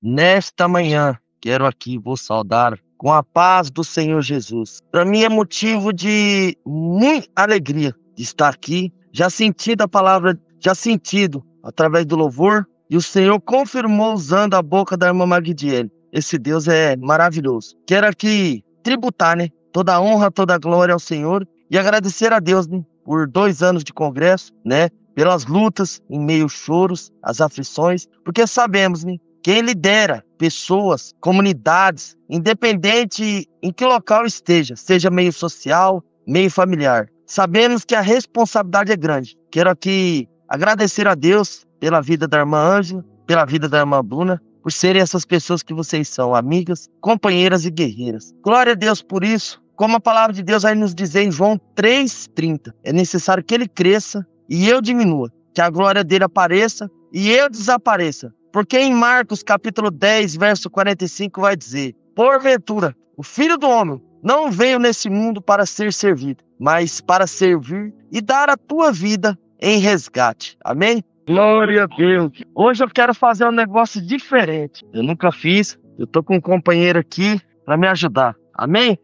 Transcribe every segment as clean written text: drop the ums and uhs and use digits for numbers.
Nesta manhã, quero aqui vos saudar com a paz do Senhor Jesus. Para mim é motivo de muita alegria de estar aqui, já sentido a palavra, já sentido através do louvor, e o Senhor confirmou usando a boca da irmã Magdiele. Esse Deus é maravilhoso. Quero aqui tributar, né? Toda a honra, toda a glória ao Senhor e agradecer a Deus, né? Por 2 anos de congresso, né? Pelas lutas, em meio aos choros, às aflições, porque sabemos, né? Quem lidera pessoas, comunidades, independente em que local esteja, seja meio social, meio familiar. Sabemos que a responsabilidade é grande. Quero aqui agradecer a Deus pela vida da irmã Ângela, pela vida da irmã Bruna, por serem essas pessoas que vocês são, amigas, companheiras e guerreiras. Glória a Deus por isso. Como a palavra de Deus vai nos dizer em João 3,30, é necessário que ele cresça e eu diminua, que a glória dele apareça e eu desapareça. Porque em Marcos capítulo 10, verso 45 vai dizer: porventura, o Filho do Homem não veio nesse mundo para ser servido, mas para servir e dar a tua vida em resgate. Amém? Glória a Deus. Hoje eu quero fazer um negócio diferente. Eu nunca fiz. Eu tô com um companheiro aqui para me ajudar. Amém?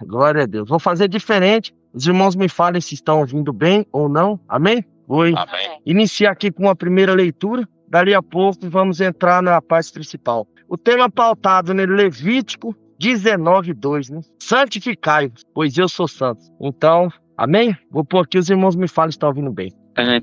Glória a Deus. Vou fazer diferente. Os irmãos me falem se estão ouvindo bem ou não. Amém? Vou iniciar aqui com a primeira leitura. Dali a pouco vamos entrar na parte principal. O tema pautado no Levítico 19:2, né? Santificai-vos, pois eu sou santo. Então, amém? Vou pôr aqui, os irmãos me falam se estão ouvindo bem.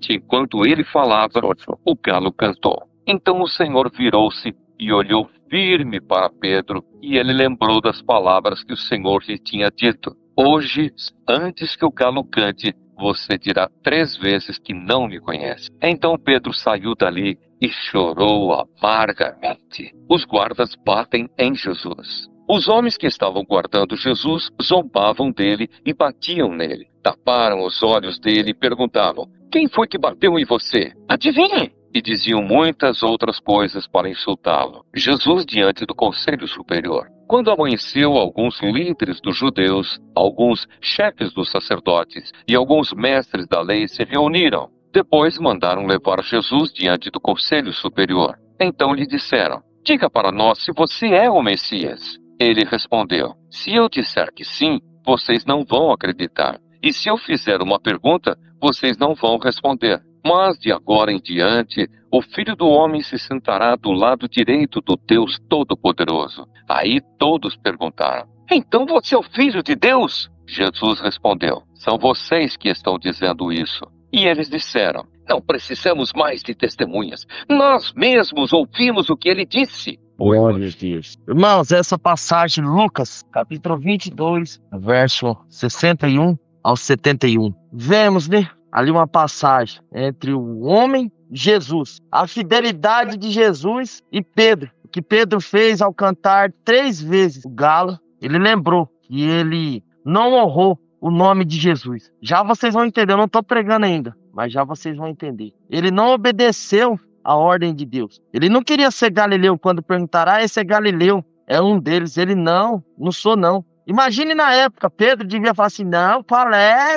Enquanto ele falava, o galo cantou. Então o Senhor virou-se e olhou firme para Pedro, e ele lembrou das palavras que o Senhor lhe tinha dito. Hoje, antes que o galo cante, você dirá 3 vezes que não me conhece. Então Pedro saiu dali e chorou amargamente. Os guardas batem em Jesus. Os homens que estavam guardando Jesus zombavam dele e batiam nele. Taparam os olhos dele e perguntavam: quem foi que bateu em você? Adivinhe! E diziam muitas outras coisas para insultá-lo. Jesus diante do Conselho Superior. Quando amanheceu, alguns líderes dos judeus, alguns chefes dos sacerdotes e alguns mestres da lei se reuniram. Depois mandaram levar Jesus diante do Conselho Superior. Então lhe disseram: diga para nós se você é o Messias. Ele respondeu: se eu disser que sim, vocês não vão acreditar. E se eu fizer uma pergunta, vocês não vão responder. Mas de agora em diante, o Filho do Homem se sentará do lado direito do Deus Todo-Poderoso. Aí todos perguntaram: então você é o Filho de Deus? Jesus respondeu: são vocês que estão dizendo isso. E eles disseram: não precisamos mais de testemunhas. Nós mesmos ouvimos o que ele disse. Glória a Deus. Irmãos, essa passagem, Lucas, capítulo 22, verso 61 ao 71. Vemos, né? Ali uma passagem entre o homem e Jesus. A fidelidade de Jesus e Pedro. O que Pedro fez ao cantar 3 vezes o galo, ele lembrou que ele não honrou o nome de Jesus. Já vocês vão entender, eu não estou pregando ainda, mas já vocês vão entender. Ele não obedeceu a ordem de Deus. Ele não queria ser Galileu. Quando perguntaram: esse é Galileu, é um deles. Ele: não sou não. Imagine na época, Pedro devia falar assim: não,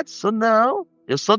sou não. Eu sou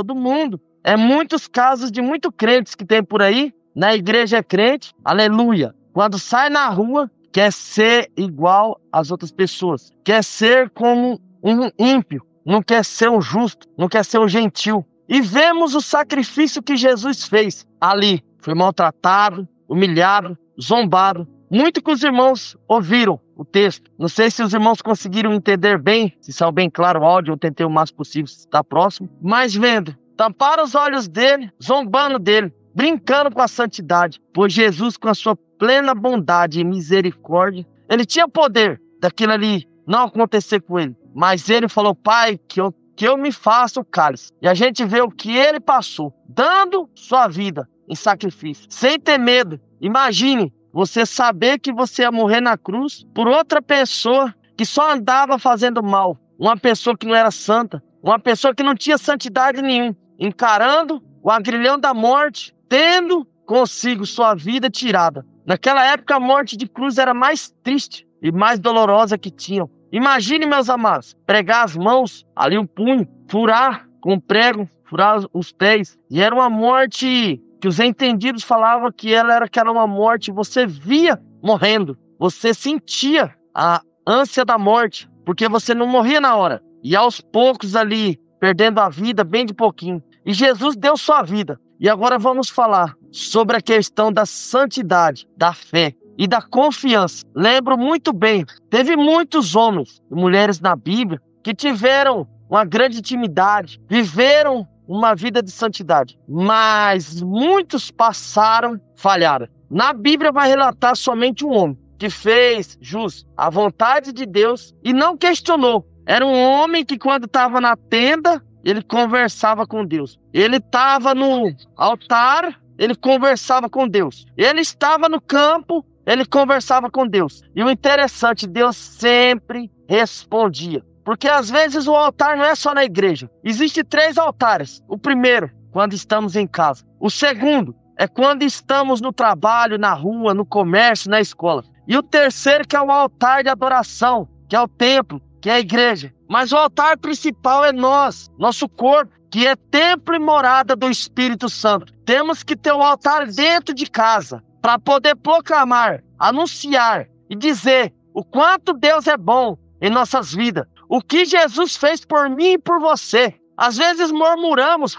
do mundo. É muitos casos de muitos crentes que tem por aí. Na igreja é crente, aleluia. Quando sai na rua, quer ser igual às outras pessoas. Quer ser como um ímpio. Não quer ser um justo, não quer ser um gentil. E vemos o sacrifício que Jesus fez ali. Foi maltratado, humilhado, zombado. Muito que os irmãos ouviram o texto. Não sei se os irmãos conseguiram entender bem, se saiu bem claro o áudio, eu tentei o máximo possível estar próximo. Mas vendo, tamparam os olhos dele, zombando dele, brincando com a santidade. Pois Jesus, com a sua plena bondade e misericórdia, ele tinha poder daquilo ali não acontecer com ele. Mas ele falou: pai, que eu me faça o cálice. E a gente vê o que ele passou, dando sua vida em sacrifício, sem ter medo. Imagine você saber que você ia morrer na cruz por outra pessoa que só andava fazendo mal. Uma pessoa que não era santa, uma pessoa que não tinha santidade nenhuma, encarando o agrilhão da morte, tendo consigo sua vida tirada. Naquela época a morte de cruz era mais triste e mais dolorosa que tinham. Imagine, meus amados, pregar as mãos, ali o punho, furar com prego, furar os pés. E era uma morte que os entendidos falavam que ela era uma morte, você via morrendo, você sentia a ânsia da morte, porque você não morria na hora. E aos poucos ali, perdendo a vida, bem de pouquinho. E Jesus deu sua vida. E agora vamos falar sobre a questão da santidade, da fé e da confiança. Lembro muito bem, teve muitos homens e mulheres na Bíblia que tiveram uma grande intimidade, viveram uma vida de santidade, mas muitos passaram, falharam. Na Bíblia vai relatar somente um homem que fez jus à vontade de Deus e não questionou. Era um homem que quando estava na tenda, ele conversava com Deus. Ele estava no altar, ele conversava com Deus. Ele estava no campo, ele conversava com Deus. E o interessante, Deus sempre respondia. Porque às vezes o altar não é só na igreja. Existem 3 altares. O primeiro, quando estamos em casa. O segundo, é quando estamos no trabalho, na rua, no comércio, na escola. E o terceiro, que é o altar de adoração, que é o templo, que é a igreja. Mas o altar principal é nós, nosso corpo, que é templo e morada do Espírito Santo. Temos que ter o altar dentro de casa, para poder proclamar, anunciar e dizer o quanto Deus é bom em nossas vidas. O que Jesus fez por mim e por você. Às vezes murmuramos,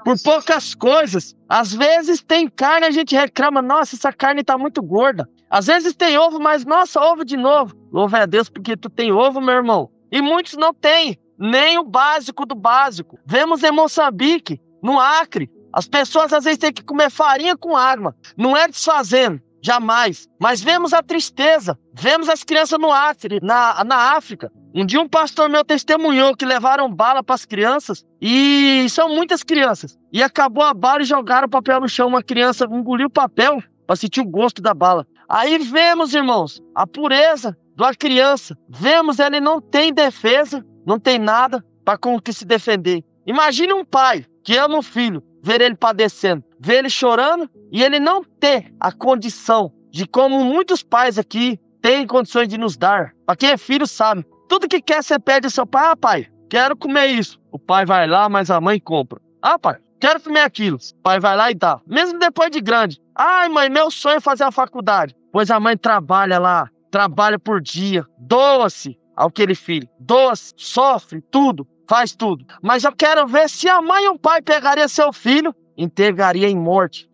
por poucas coisas. Às vezes tem carne, a gente reclama, nossa, essa carne está muito gorda. Às vezes tem ovo, mas nossa, ovo de novo. Louva a Deus porque tu tem ovo, meu irmão. E muitos não têm, nem o básico do básico. Vemos em Moçambique, no Acre, as pessoas às vezes têm que comer farinha com água. Não é desfazendo. Jamais. Mas vemos a tristeza. Vemos as crianças no Acre, na África. Um dia um pastor meu testemunhou que levaram bala para as crianças. E são muitas crianças. E acabou a bala e jogaram o papel no chão. Uma criança engoliu o papel para sentir o gosto da bala. Aí vemos, irmãos, a pureza da criança. Vemos, ele não tem defesa, não tem nada para com o que se defender. Imagine um pai que ama o filho, ver ele padecendo, ver ele chorando e ele não ter a condição de, como muitos pais aqui têm condições de nos dar. Para quem é filho sabe, tudo que quer você pede ao seu pai, pai, quero comer isso. O pai vai lá, mas a mãe compra. Pai, quero comer aquilo. O pai vai lá e dá, mesmo depois de grande. Ai, mãe, meu sonho é fazer a faculdade. Pois a mãe trabalha lá, trabalha por dia, doa-se àquele filho, doa-se, sofre tudo. Faz tudo. Mas eu quero ver se a mãe e o pai pegaria seu filho, entregaria em morte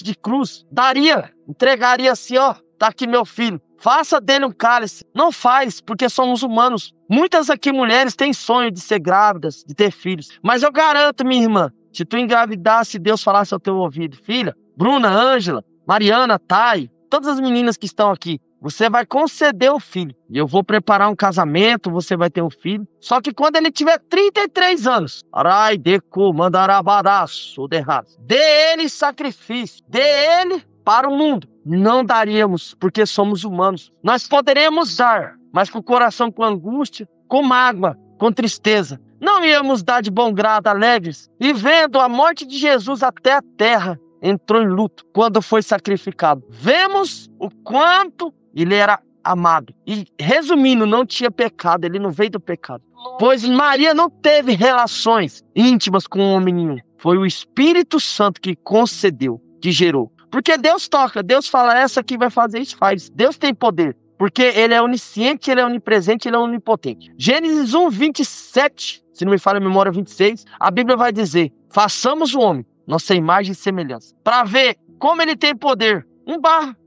de cruz. Daria, entregaria assim, tá aqui meu filho. Faça dele um cálice. Não faz, porque somos humanos. Muitas aqui mulheres têm sonho de ser grávidas, de ter filhos. Mas eu garanto, minha irmã, se tu engravidasse e Deus falasse ao teu ouvido, filha, Bruna, Ângela, Mariana, Thay, todas as meninas que estão aqui, você vai conceder o filho. E eu vou preparar um casamento, você vai ter um filho. Só que quando ele tiver 33 anos, dê ele sacrifício, dê ele para o mundo. Não daríamos, porque somos humanos. Nós poderíamos dar, mas com o coração com angústia, com mágoa, com tristeza. Não íamos dar de bom grado, alegres. E vendo a morte de Jesus até a terra, entrou em luto quando foi sacrificado. Vemos o quanto ele era amado. E resumindo, não tinha pecado, ele não veio do pecado. Pois Maria não teve relações íntimas com homem nenhum. Foi o Espírito Santo que concedeu, que gerou. Porque Deus toca, Deus fala, essa aqui vai fazer isso, faz. Deus tem poder. Porque ele é onisciente, ele é onipresente, ele é onipotente. Gênesis 1, 27, se não me falha a memória, 26, a Bíblia vai dizer, façamos o homem, nossa imagem e semelhança. Para ver como ele tem poder.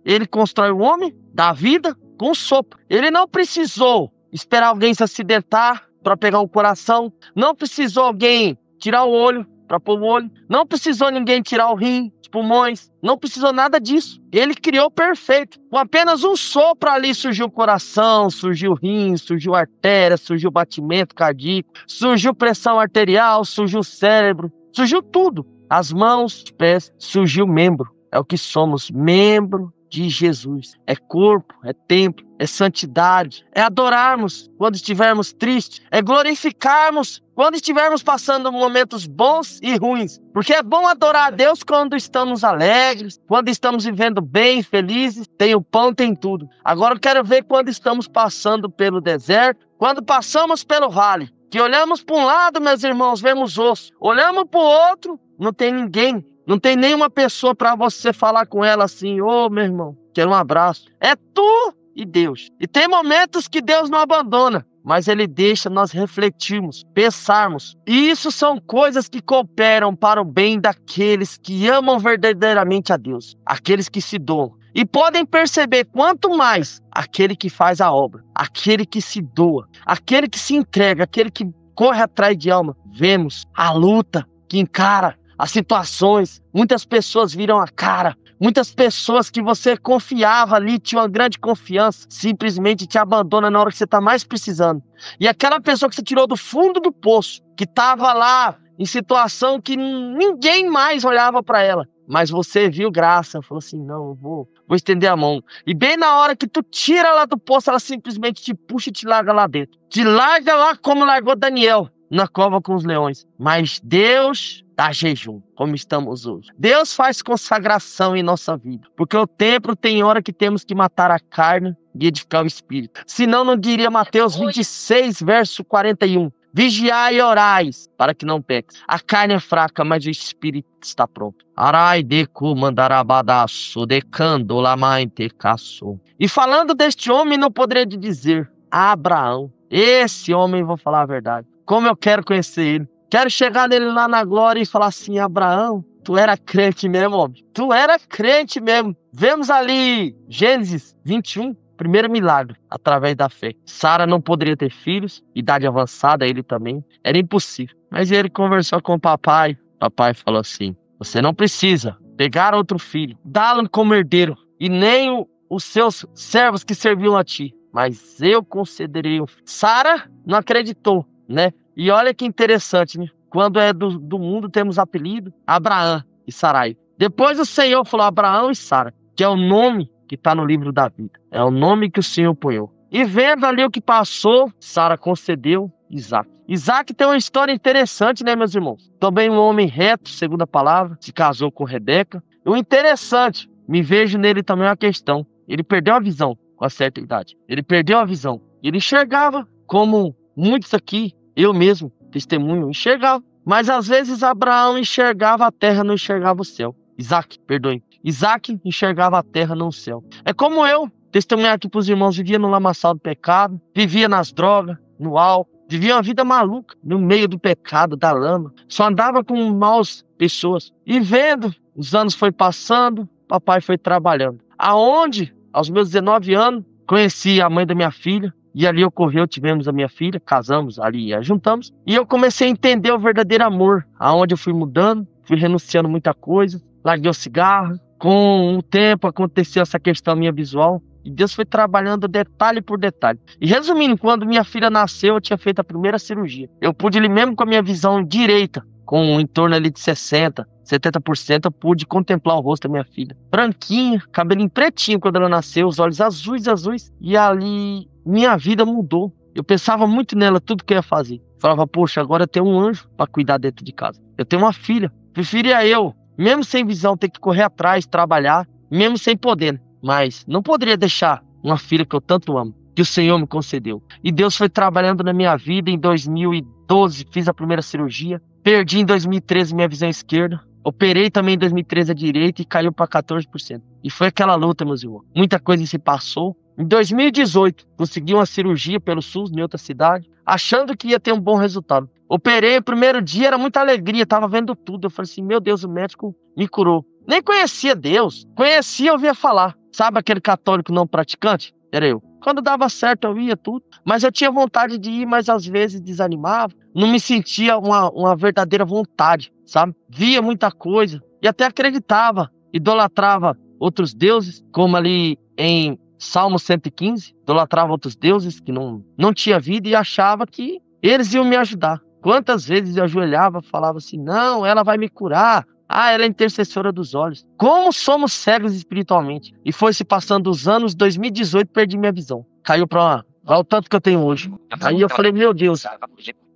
Ele constrói o homem, dá vida com um sopro. Ele não precisou esperar alguém se acidentar para pegar um coração. Não precisou alguém tirar o olho para pôr o olho. Não precisou ninguém tirar o rim, os pulmões. Não precisou nada disso. Ele criou perfeito. Com apenas um sopro ali surgiu o coração, surgiu o rim, surgiu a artéria, surgiu o batimento cardíaco, surgiu pressão arterial, surgiu o cérebro, surgiu tudo. As mãos, os pés, surgiu o membro. É o que somos, membro de Jesus. É corpo, é templo, é santidade. É adorarmos quando estivermos tristes. É glorificarmos quando estivermos passando momentos bons e ruins. Porque é bom adorar a Deus quando estamos alegres, quando estamos vivendo bem, felizes. Tem o pão, tem tudo. Agora eu quero ver quando estamos passando pelo deserto, quando passamos pelo vale. Que olhamos para um lado, meus irmãos, vemos osso. Olhamos para o outro, não tem ninguém. Não tem nenhuma pessoa para você falar com ela assim, ô meu irmão, quero um abraço. É tu e Deus. E tem momentos que Deus não abandona, mas Ele deixa nós refletirmos, pensarmos. E isso são coisas que cooperam para o bem daqueles que amam verdadeiramente a Deus, aqueles que se doam. E podem perceber quanto mais aquele que faz a obra, aquele que se doa, aquele que se entrega, aquele que corre atrás de alma. Vemos a luta que encara, as situações, muitas pessoas viram a cara, muitas pessoas que você confiava ali, tinha uma grande confiança, simplesmente te abandona na hora que você está mais precisando. E aquela pessoa que você tirou do fundo do poço, que estava lá em situação que ninguém mais olhava para ela, mas você viu graça, falou assim, não, eu vou estender a mão. E bem na hora que tu tira ela do poço, ela simplesmente te puxa e te larga lá dentro. Te larga lá como largou Daniel, na cova com os leões. Mas Deus dá jejum, como estamos hoje. Deus faz consagração em nossa vida, porque o templo tem hora que temos que matar a carne e edificar o espírito. Senão não diria Mateus 26, verso 41. Vigiai e orais, para que não peques. A carne é fraca, mas o espírito está pronto. Arai deku mandarabadaço, decando lamainte caço. E falando deste homem, não poderia dizer Abraão. Esse homem, vou falar a verdade. Como eu quero conhecer ele. Quero chegar nele lá na glória e falar assim, Abraão, tu era crente mesmo, homem. Tu era crente mesmo. Vemos ali Gênesis 21, primeiro milagre, através da fé. Sara não poderia ter filhos, idade avançada, ele também. Era impossível. Mas ele conversou com o papai. Papai falou assim, você não precisa pegar outro filho, dá-lo como herdeiro, e nem os seus servos que serviam a ti. Mas eu concederei um filho. Sara não acreditou, né? E olha que interessante, né? Quando é do mundo, temos apelido Abraão e Sarai. Depois o Senhor falou Abraão e Sara, que é o nome que está no livro da vida. É o nome que o Senhor ponhou. E vendo ali o que passou, Sara concedeu Isaac. Isaac tem uma história interessante, né, meus irmãos? Também um homem reto, segundo a palavra, se casou com Rebeca. E o interessante, me vejo nele também uma questão. Ele perdeu a visão com a certa idade. Ele perdeu a visão. Ele enxergava como muitos aqui, eu mesmo, testemunho, enxergava. Mas às vezes Abraão enxergava a terra, não enxergava o céu. Isaac, perdoe. Isaac enxergava a terra, não o céu. É como eu, testemunhar aqui para os irmãos, vivia no lamaçal do pecado, vivia nas drogas, no álcool, vivia uma vida maluca, no meio do pecado, da lama. Só andava com maus pessoas. E vendo, os anos foi passando, papai foi trabalhando. Aonde, aos meus 19 anos, conheci a mãe da minha filha. E ali ocorreu, tivemos a minha filha, casamos ali, juntamos. E eu comecei a entender o verdadeiro amor. Aonde eu fui mudando, fui renunciando muita coisa. Larguei o cigarro. Com o tempo aconteceu essa questão minha visual. E Deus foi trabalhando detalhe por detalhe. E resumindo, quando minha filha nasceu, eu tinha feito a primeira cirurgia. Eu pude ali mesmo com a minha visão direita, com em torno ali de 60%, 70%, eu pude contemplar o rosto da minha filha. Branquinha, cabelinho pretinho quando ela nasceu, os olhos azuis. E ali minha vida mudou. Eu pensava muito nela, tudo que eu ia fazer. Falava, poxa, agora eu tenho um anjo para cuidar dentro de casa. Eu tenho uma filha. Preferia eu, mesmo sem visão, ter que correr atrás, trabalhar, mesmo sem poder. Mas não poderia deixar uma filha que eu tanto amo, que o Senhor me concedeu. E Deus foi trabalhando na minha vida. Em 2012 fiz a primeira cirurgia. Perdi em 2013 minha visão esquerda. Operei também em 2013 a direita e caiu para 14%. E foi aquela luta, meus irmãos. Muita coisa se passou. Em 2018, consegui uma cirurgia pelo SUS em outra cidade, achando que ia ter um bom resultado. Operei o primeiro dia, era muita alegria, estava vendo tudo. Eu falei assim, meu Deus, o médico me curou. Nem conhecia Deus, conhecia, ouvia falar. Sabe aquele católico não praticante? Era eu. Quando dava certo, eu ia tudo. Mas eu tinha vontade de ir, mas às vezes desanimava. Não me sentia uma verdadeira vontade, sabe? Via muita coisa e até acreditava. Idolatrava outros deuses, como ali em Salmo 115. Idolatrava outros deuses que não tinha vida e achava que eles iam me ajudar. Quantas vezes eu ajoelhava e falava assim, não, ela vai me curar. Ah, ela é intercessora dos olhos. Como somos cegos espiritualmente. E foi se passando os anos, 2018, perdi minha visão. Caiu para o tanto que eu tenho hoje. Aí eu falei, meu Deus,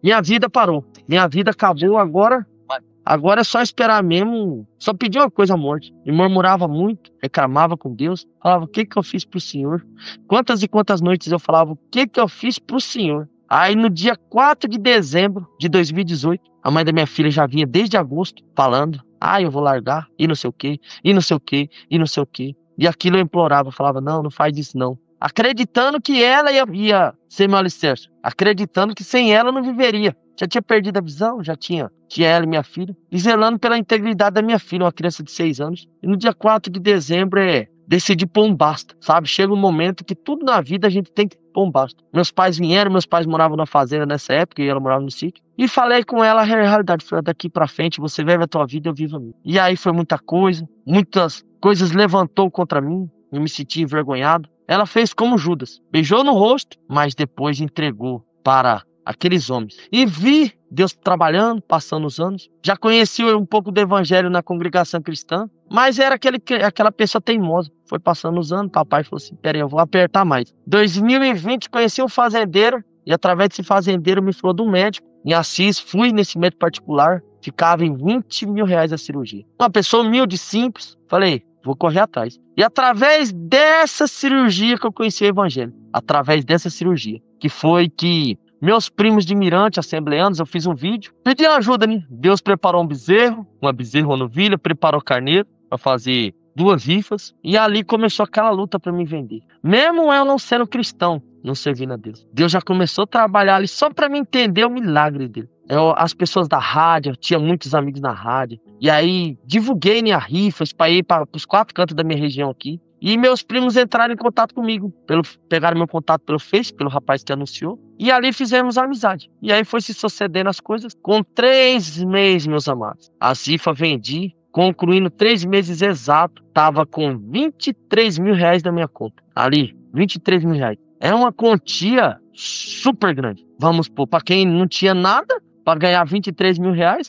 minha vida parou. Minha vida acabou, agora é só esperar mesmo. Só pedir uma coisa, a morte. E murmurava muito, reclamava com Deus. Falava, o que eu fiz pro Senhor? Quantas e quantas noites eu falava, o que eu fiz pro Senhor? Aí no dia 4 de dezembro de 2018, a mãe da minha filha já vinha desde agosto falando, eu vou largar, e não sei o quê, e não sei o quê, e não sei o quê. E aquilo eu implorava, falava, não faz isso não. Acreditando que ela ia ser meu alicerce, acreditando que sem ela eu não viveria. Já tinha perdido a visão, já tinha ela e minha filha, e zelando pela integridade da minha filha, uma criança de 6 anos. E no dia 4 de dezembro decidi pôr um basta, sabe? Chega um momento que tudo na vida a gente tem que pôr um basta. Meus pais vieram, meus pais moravam na fazenda nessa época, e ela morava no sítio. E falei com ela a realidade, falei, daqui pra frente você vive a tua vida, eu vivo a minha. E aí foi muitas coisas levantou contra mim, eu me senti envergonhado. Ela fez como Judas, beijou no rosto, mas depois entregou para aqueles homens. E vi Deus trabalhando, passando os anos. Já conheci um pouco do evangelho na congregação cristã, mas era aquela pessoa teimosa. Foi passando os anos, papai falou assim, peraí, eu vou apertar mais. 2020, conheci um fazendeiro, e através desse fazendeiro me falou de um médico. Em Assis, fui nesse médico particular, ficava em 20 mil reais a cirurgia. Uma pessoa humilde, simples, falei, vou correr atrás. E através dessa cirurgia que eu conheci o evangelho, através dessa cirurgia, que foi que meus primos de Mirante, assembleanos, eu fiz um vídeo, pedi ajuda, né? Deus preparou um bezerro, uma bezerra, uma novilha, preparou carneiro para fazer 2 rifas, e ali começou aquela luta para me vender. Mesmo eu não sendo cristão, não servindo a Deus, Deus já começou a trabalhar ali só para me entender o milagre dele. As pessoas da rádio, eu tinha muitos amigos na rádio, e aí divulguei minha rifa, espalhei para os 4 cantos da minha região aqui. E meus primos entraram em contato comigo, pegaram meu contato pelo Face, pelo rapaz que anunciou, e ali fizemos amizade. E aí foi se sucedendo as coisas. Com 3 meses, meus amados, a rifa vendi, concluindo 3 meses exato, tava com 23 mil reais na minha conta. Ali, 23 mil reais. É uma quantia super grande. Vamos pôr, para quem não tinha nada, para ganhar 23 mil reais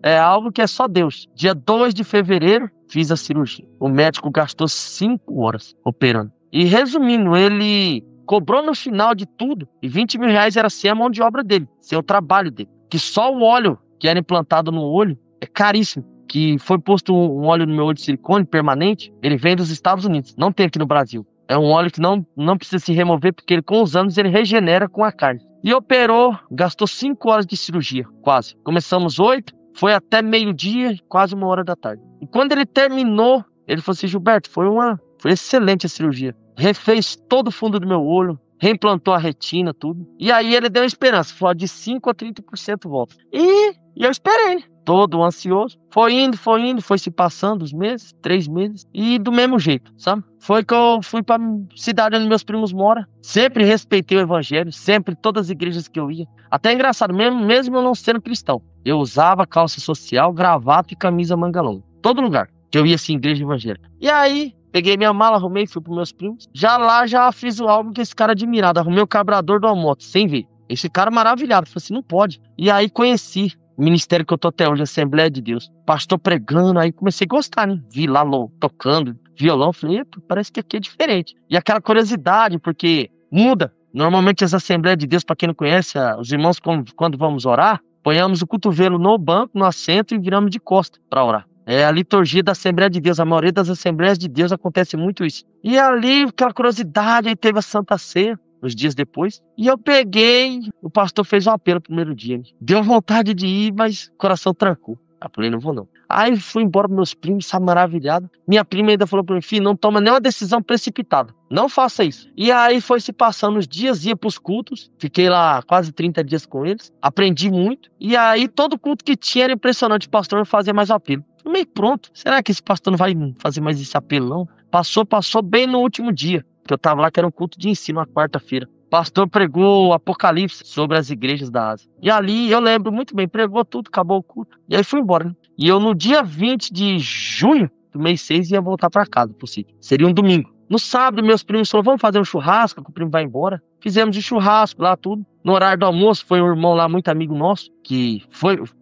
é algo que é só Deus. Dia 2 de fevereiro, fiz a cirurgia. O médico gastou 5 horas operando. E resumindo, ele cobrou no final de tudo. E 20 mil reais era sem a mão de obra dele, sem o trabalho dele. Que só o óleo que era implantado no olho é caríssimo. Que foi posto um óleo no meu olho de silicone permanente, ele vem dos Estados Unidos, não tem aqui no Brasil. É um óleo que não precisa se remover, porque ele, com os anos ele regenera com a carne. E operou, gastou 5 horas de cirurgia, quase. Começamos 8, foi até meio-dia, quase 1 hora da tarde. E quando ele terminou, ele falou assim, Gilberto, foi excelente a cirurgia. Refez todo o fundo do meu olho, reimplantou a retina, tudo. E aí ele deu esperança, falou de 5% a 30% volta. E eu esperei, todo ansioso. Foi indo, foi se passando os meses, 3 meses. E do mesmo jeito, sabe? Foi que eu fui pra cidade onde meus primos moram. Sempre respeitei o evangelho, sempre, todas as igrejas que eu ia. Até engraçado, mesmo eu não sendo cristão. Eu usava calça social, gravata e camisa manga longa. Todo lugar que eu ia assim, igreja evangélica. E aí, peguei minha mala, arrumei, fui pros meus primos. Já fiz o álbum que esse cara admirado. Arrumei o carburador de uma moto, sem ver. Esse cara maravilhado. Falei assim, não pode. E aí conheci o ministério que eu tô até hoje, Assembleia de Deus. Pastor pregando, aí comecei a gostar, né? Vi lá tocando violão. Falei, parece que aqui é diferente. E aquela curiosidade, porque muda. Normalmente as Assembleias de Deus, para quem não conhece, os irmãos, quando vamos orar, ponhamos o cotovelo no banco, no assento e viramos de costa para orar. É a liturgia da Assembleia de Deus. A maioria das Assembleias de Deus acontece muito isso. E ali, aquela curiosidade, aí teve a Santa Ceia, uns dias depois. E eu peguei, o pastor fez um apelo no primeiro dia. Né? Deu vontade de ir, mas o coração trancou. Eu falei, não vou não. Aí fui embora com meus primos, sabe, maravilhado. Minha prima ainda falou pra mim, filho, não toma nenhuma decisão precipitada. Não faça isso. E aí foi se passando os dias, ia pros cultos. Fiquei lá quase 30 dias com eles. Aprendi muito. E aí todo culto que tinha era impressionante. O pastor fazia mais apelo. Meio pronto. Será que esse pastor não vai fazer mais esse apelo, não? Passou bem no último dia. Que eu tava lá, que era um culto de ensino, uma quarta-feira. O pastor pregou o Apocalipse sobre as igrejas da Ásia. E ali, eu lembro muito bem, pregou tudo, acabou o culto. E aí fui embora, né? E eu, no dia 20 de junho do mês 6, ia voltar pra casa, pro sítio. Seria um domingo. No sábado, meus primos falaram, vamos fazer um churrasco, que o primo vai embora. Fizemos de churrasco lá, tudo. No horário do almoço, foi um irmão lá, muito amigo nosso, que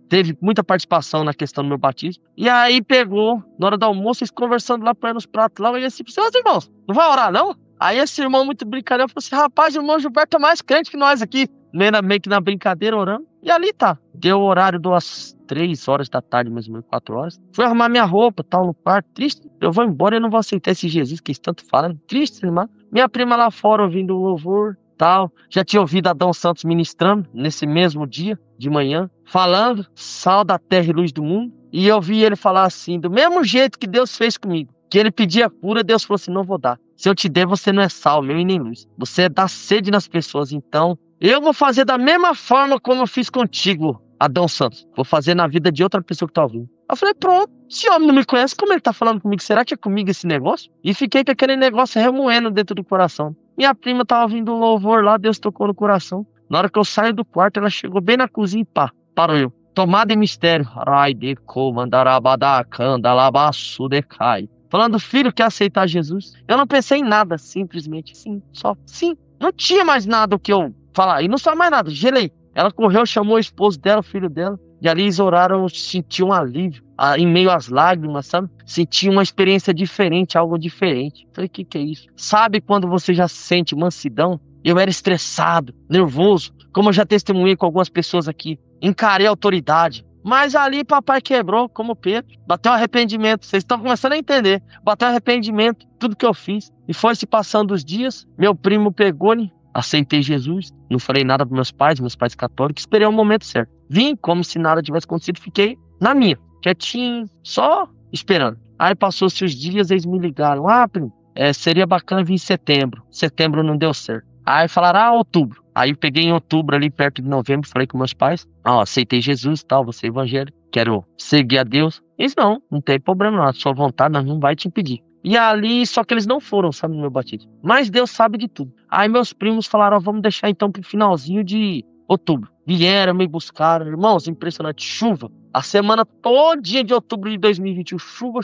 teve muita participação na questão do meu batismo. E aí pegou, na hora do almoço, eles conversando lá, põe nos pratos lá, e assim, seus irmãos, não vai orar, não? Aí esse irmão muito brincadeira falou assim, rapaz, o irmão Gilberto é mais crente que nós aqui. Meio que na brincadeira, orando. E ali tá. Deu o horário das 3 horas da tarde, mais ou menos 4 horas. Fui arrumar minha roupa, tal, no quarto. Triste. Eu vou embora, eu não vou aceitar esse Jesus que eles tanto falam. Triste, irmão. Minha prima lá fora ouvindo o louvor. tal. Já tinha ouvido Adão Santos ministrando nesse mesmo dia, de manhã, falando, sal da terra e luz do mundo. E eu vi ele falar assim, do mesmo jeito que Deus fez comigo. Que ele pedia cura, Deus falou assim, não vou dar. Se eu te der, você não é sal, meu e nem luz. Você dá sede nas pessoas, então eu vou fazer da mesma forma como eu fiz contigo, Adão Santos. Vou fazer na vida de outra pessoa que tá ouvindo. Eu falei, pronto, esse homem não me conhece, como ele tá falando comigo? Será que é comigo esse negócio? E fiquei com aquele negócio remoendo dentro do coração. Minha prima tava ouvindo um louvor lá, Deus tocou no coração. Na hora que eu saio do quarto, ela chegou bem na cozinha e pá, parou eu. Tomada em mistério. Ai, de comandarabadacanda, labaçu decai. Falando, filho, quer aceitar Jesus? Eu não pensei em nada, simplesmente sim, só sim. Não tinha mais nada o que eu falar, e não só mais nada, gelei. Ela correu, chamou o esposo dela, o filho dela, e ali eles oraram, senti um alívio, em meio às lágrimas, sabe? Senti uma experiência diferente, algo diferente. Falei, o que é isso? Sabe quando você já sente mansidão? Eu era estressado, nervoso, como eu já testemunhei com algumas pessoas aqui. Encarei a autoridade. Mas ali papai quebrou, como Pedro. Bateu arrependimento. Vocês estão começando a entender. Bateu arrependimento, tudo que eu fiz. E foi se passando os dias. Meu primo pegou-lhe. Aceitei Jesus. Não falei nada para meus pais católicos. Esperei o momento certo. Vim como se nada tivesse acontecido. Fiquei na minha, quietinho, só esperando. Aí passou-se os dias, eles me ligaram. Ah, primo, seria bacana vir em setembro. Setembro não deu certo. Aí falaram, outubro. Aí eu peguei em outubro, ali perto de novembro, falei com meus pais. Aceitei Jesus e tal, vou ser evangélico, quero seguir a Deus. Eles não tem problema não, a sua vontade nós não vai te impedir. E ali, só que eles não foram, sabe, no meu batismo. Mas Deus sabe de tudo. Aí meus primos falaram, vamos deixar então pro finalzinho de outubro. Vieram, me buscaram. Irmãos, impressionante, chuva. A semana todinha de outubro de 2021, chuva.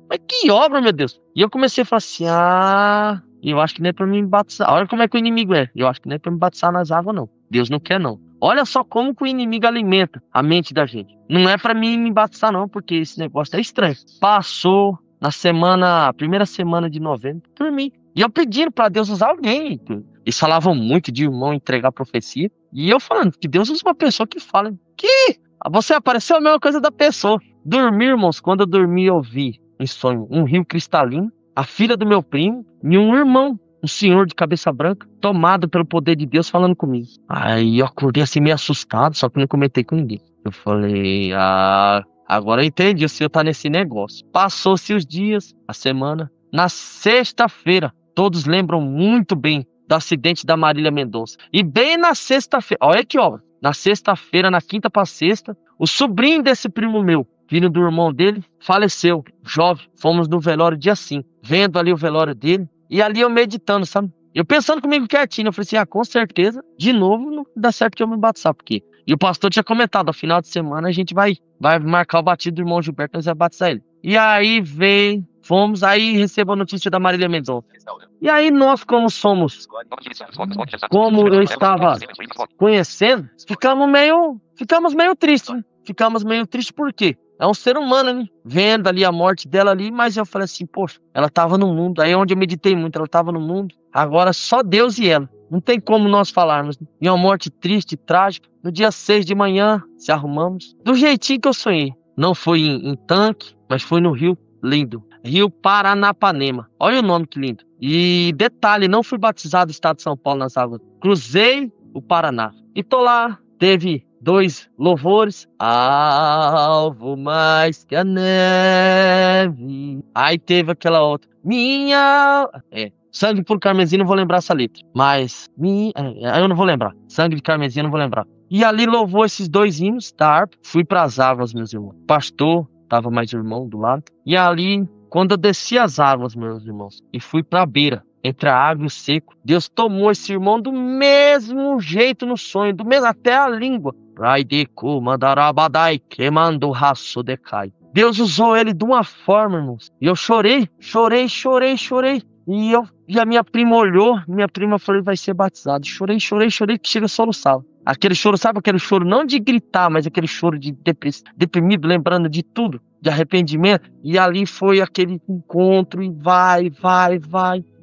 Mas que obra, meu Deus. E eu comecei a falar assim, eu acho que não é pra me batizar. Olha como é que o inimigo é. Eu acho que não é pra me batizar nas águas, não. Deus não quer, não. Olha só como que o inimigo alimenta a mente da gente. Não é pra mim me batizar, não, porque esse negócio é estranho. Passou na primeira semana de novembro, dormi. E eu pedindo pra Deus usar alguém. Eles falavam muito de irmão entregar profecia. E eu falando que Deus usa uma pessoa que fala. Que você apareceu a mesma coisa da pessoa. Dormi, irmãos, quando eu dormi eu vi em sonho um rio cristalino, a filha do meu primo e um irmão, um senhor de cabeça branca, tomado pelo poder de Deus falando comigo. Aí eu acordei assim meio assustado, só que não comentei com ninguém. Eu falei, agora eu entendi, o senhor tá nesse negócio. Passou-se os dias, a semana. Na sexta-feira, todos lembram muito bem do acidente da Marília Mendonça. E bem na sexta-feira, olha que obra. Na sexta-feira, na quinta para sexta, o sobrinho desse primo meu, filho do irmão dele, faleceu, jovem. Fomos no velório dia 5, vendo ali o velório dele. E ali eu meditando, sabe? Eu pensando comigo quietinho, eu falei assim, com certeza, de novo não dá certo de eu me batizar, porque... E o pastor tinha comentado, ao final de semana a gente vai marcar o batismo do irmão Gilberto, nós vamos batizar ele. E aí fomos, aí recebo a notícia da Marília Mendonça. E aí nós, como eu estava conhecendo, ficamos meio tristes, né? Ficamos meio tristes por quê? É um ser humano, né? Vendo ali a morte dela ali, mas eu falei assim, poxa, ela estava no mundo. Aí é onde eu meditei muito, ela estava no mundo. Agora só Deus e ela. Não tem como nós falarmos. E uma morte triste, trágica. No dia 6 de manhã, se arrumamos. Do jeitinho que eu sonhei. Não foi em tanque, mas foi no rio lindo. Rio Paranapanema. Olha o nome que lindo. E detalhe, não fui batizado no estado de São Paulo nas águas. Cruzei o Paraná. E tô lá, teve 2 louvores. Alvo mais que a neve. Aí teve aquela outra. Sangue por Carmesim, não vou lembrar essa letra. Mas, eu não vou lembrar. Sangue de Carmesim, eu não vou lembrar. E ali louvou esses 2 hinos da harpa. Fui pras águas, meus irmãos. Pastor, tava mais irmão do lado. E ali, quando eu desci as águas, meus irmãos, e fui pra beira, entre a água e o seco, Deus tomou esse irmão do mesmo jeito no sonho, do mesmo, até a língua. Deus usou ele de uma forma, irmãos. E eu chorei. E a minha prima olhou, minha prima falou, vai ser batizado. Chorei, que chega a soluçar. Aquele choro, sabe aquele choro não de gritar, mas aquele choro de deprimido, lembrando de tudo, de arrependimento. E ali foi aquele encontro e vai.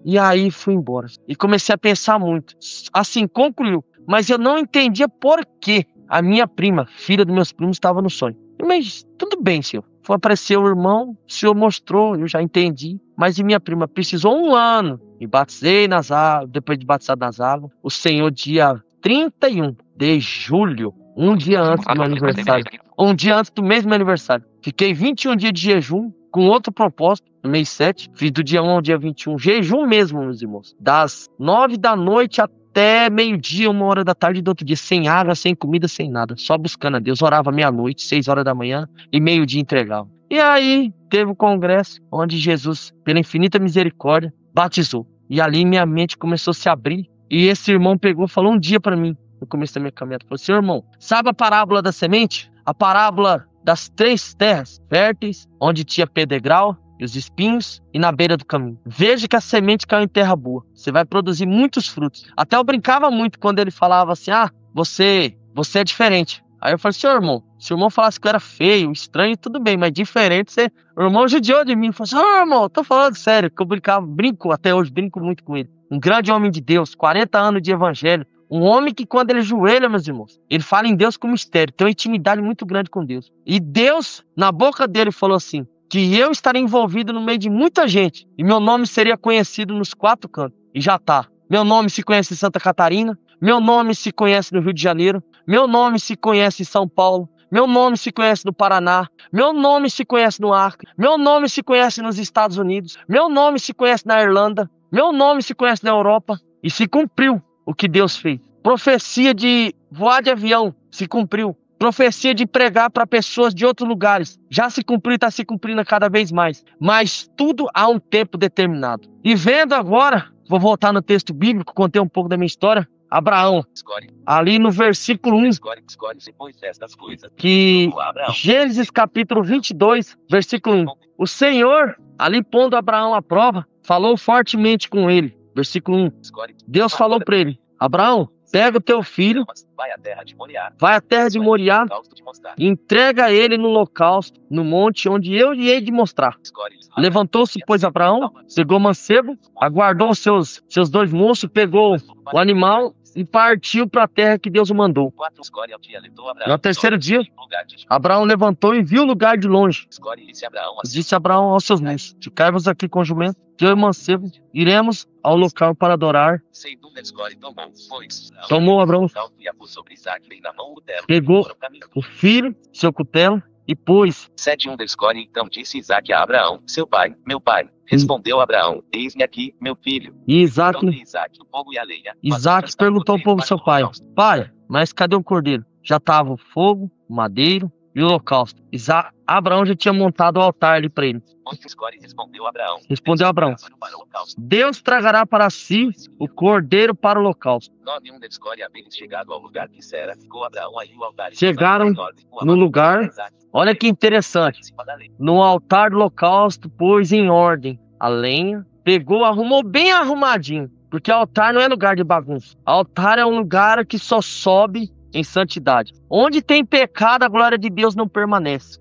E aí fui embora. E comecei a pensar muito. Assim, concluiu. Mas eu não entendia por que a minha prima, filha dos meus primos, estava no sonho. Mas tudo bem, senhor. Foi aparecer o irmão, o senhor mostrou, eu já entendi. Mas e minha prima precisou 1 ano. Me batizei nas águas, depois de batizado nas águas. O senhor, dia 31 de julho, um dia antes do meu aniversário. Um dia antes do mesmo aniversário. Fiquei 21 dias de jejum, com outro propósito, no mês 7. Fiz do dia 1 ao dia 21. Jejum mesmo, meus irmãos. Das 9 da noite até meio-dia, 1 hora da tarde do outro dia. Sem água, sem comida, sem nada. Só buscando a Deus. Orava meia-noite, 6 horas da manhã e meio-dia entregava. E aí, teve um congresso onde Jesus, pela infinita misericórdia, batizou. E ali minha mente começou a se abrir. E esse irmão pegou e falou um dia para mim, no começo da minha caminhada. Falou: seu irmão, sabe a parábola da semente? A parábola das 3 terras férteis, onde tinha pedregal e os espinhos, e na beira do caminho. Veja que a semente caiu em terra boa. Você vai produzir muitos frutos. Até eu brincava muito quando ele falava assim: você é diferente. Aí eu falei: senhor irmão, se o irmão falasse que eu era feio, estranho, tudo bem, mas diferente, o irmão judiou de mim. Falou: senhor irmão, tô falando sério, que eu brinco até hoje, brinco muito com ele. Um grande homem de Deus, 40 anos de evangelho. Um homem que quando ele ajoelha, meus irmãos, ele fala em Deus com mistério, tem uma intimidade muito grande com Deus. E Deus, na boca dele, falou assim, que eu estaria envolvido no meio de muita gente, e meu nome seria conhecido nos 4 cantos. E já tá. Meu nome se conhece em Santa Catarina, meu nome se conhece no Rio de Janeiro, meu nome se conhece em São Paulo, meu nome se conhece no Paraná, meu nome se conhece no Acre, meu nome se conhece nos Estados Unidos, meu nome se conhece na Irlanda, meu nome se conhece na Europa. E se cumpriu o que Deus fez. Profecia de voar de avião se cumpriu. Profecia de pregar para pessoas de outros lugares já se cumpriu e está se cumprindo cada vez mais. Mas tudo há um tempo determinado. E vendo agora, vou voltar no texto bíblico, contei um pouco da minha história. Abraão, ali no versículo 1, que Gênesis capítulo 22, versículo 1. O Senhor, ali pondo Abraão à prova, falou fortemente com ele. Versículo 1. Deus falou para ele: Abraão, pega o teu filho, vai à terra de Moriá, e entrega ele no holocausto, no monte onde eu lhe hei de mostrar. Levantou-se, pois, Abraão, pegou o mancebo, aguardou os seus 2 moços, pegou o animal e partiu para a terra que Deus o mandou. No terceiro dia, Abraão levantou e viu o lugar de longe. Disse Abraão aos seus moços: ficai-vos aqui com o jumento, que eu e o mancebo iremos ao local para adorar. Tomou Abraão, pegou o filho, seu cutelo, e pôs. 7:1 Então disse Isaque a Abraão: seu pai, meu pai. Respondeu Abraão: eis-me aqui, meu filho. E Isaque o fogo e a lenha. Isaac perguntou ao povo seu pai: pai, mas cadê o cordeiro? Já estava o fogo, o madeiro e o holocausto. Abraão já tinha montado o altar ali para ele. Respondeu Abraão: Deus tragará para si o cordeiro para o holocausto. Chegaram no lugar. Olha que interessante. No altar do holocausto pôs em ordem a lenha, pegou, arrumou bem arrumadinho, porque altar não é lugar de bagunça. Altar é um lugar que só sobe em santidade. Onde tem pecado, a glória de Deus não permanece.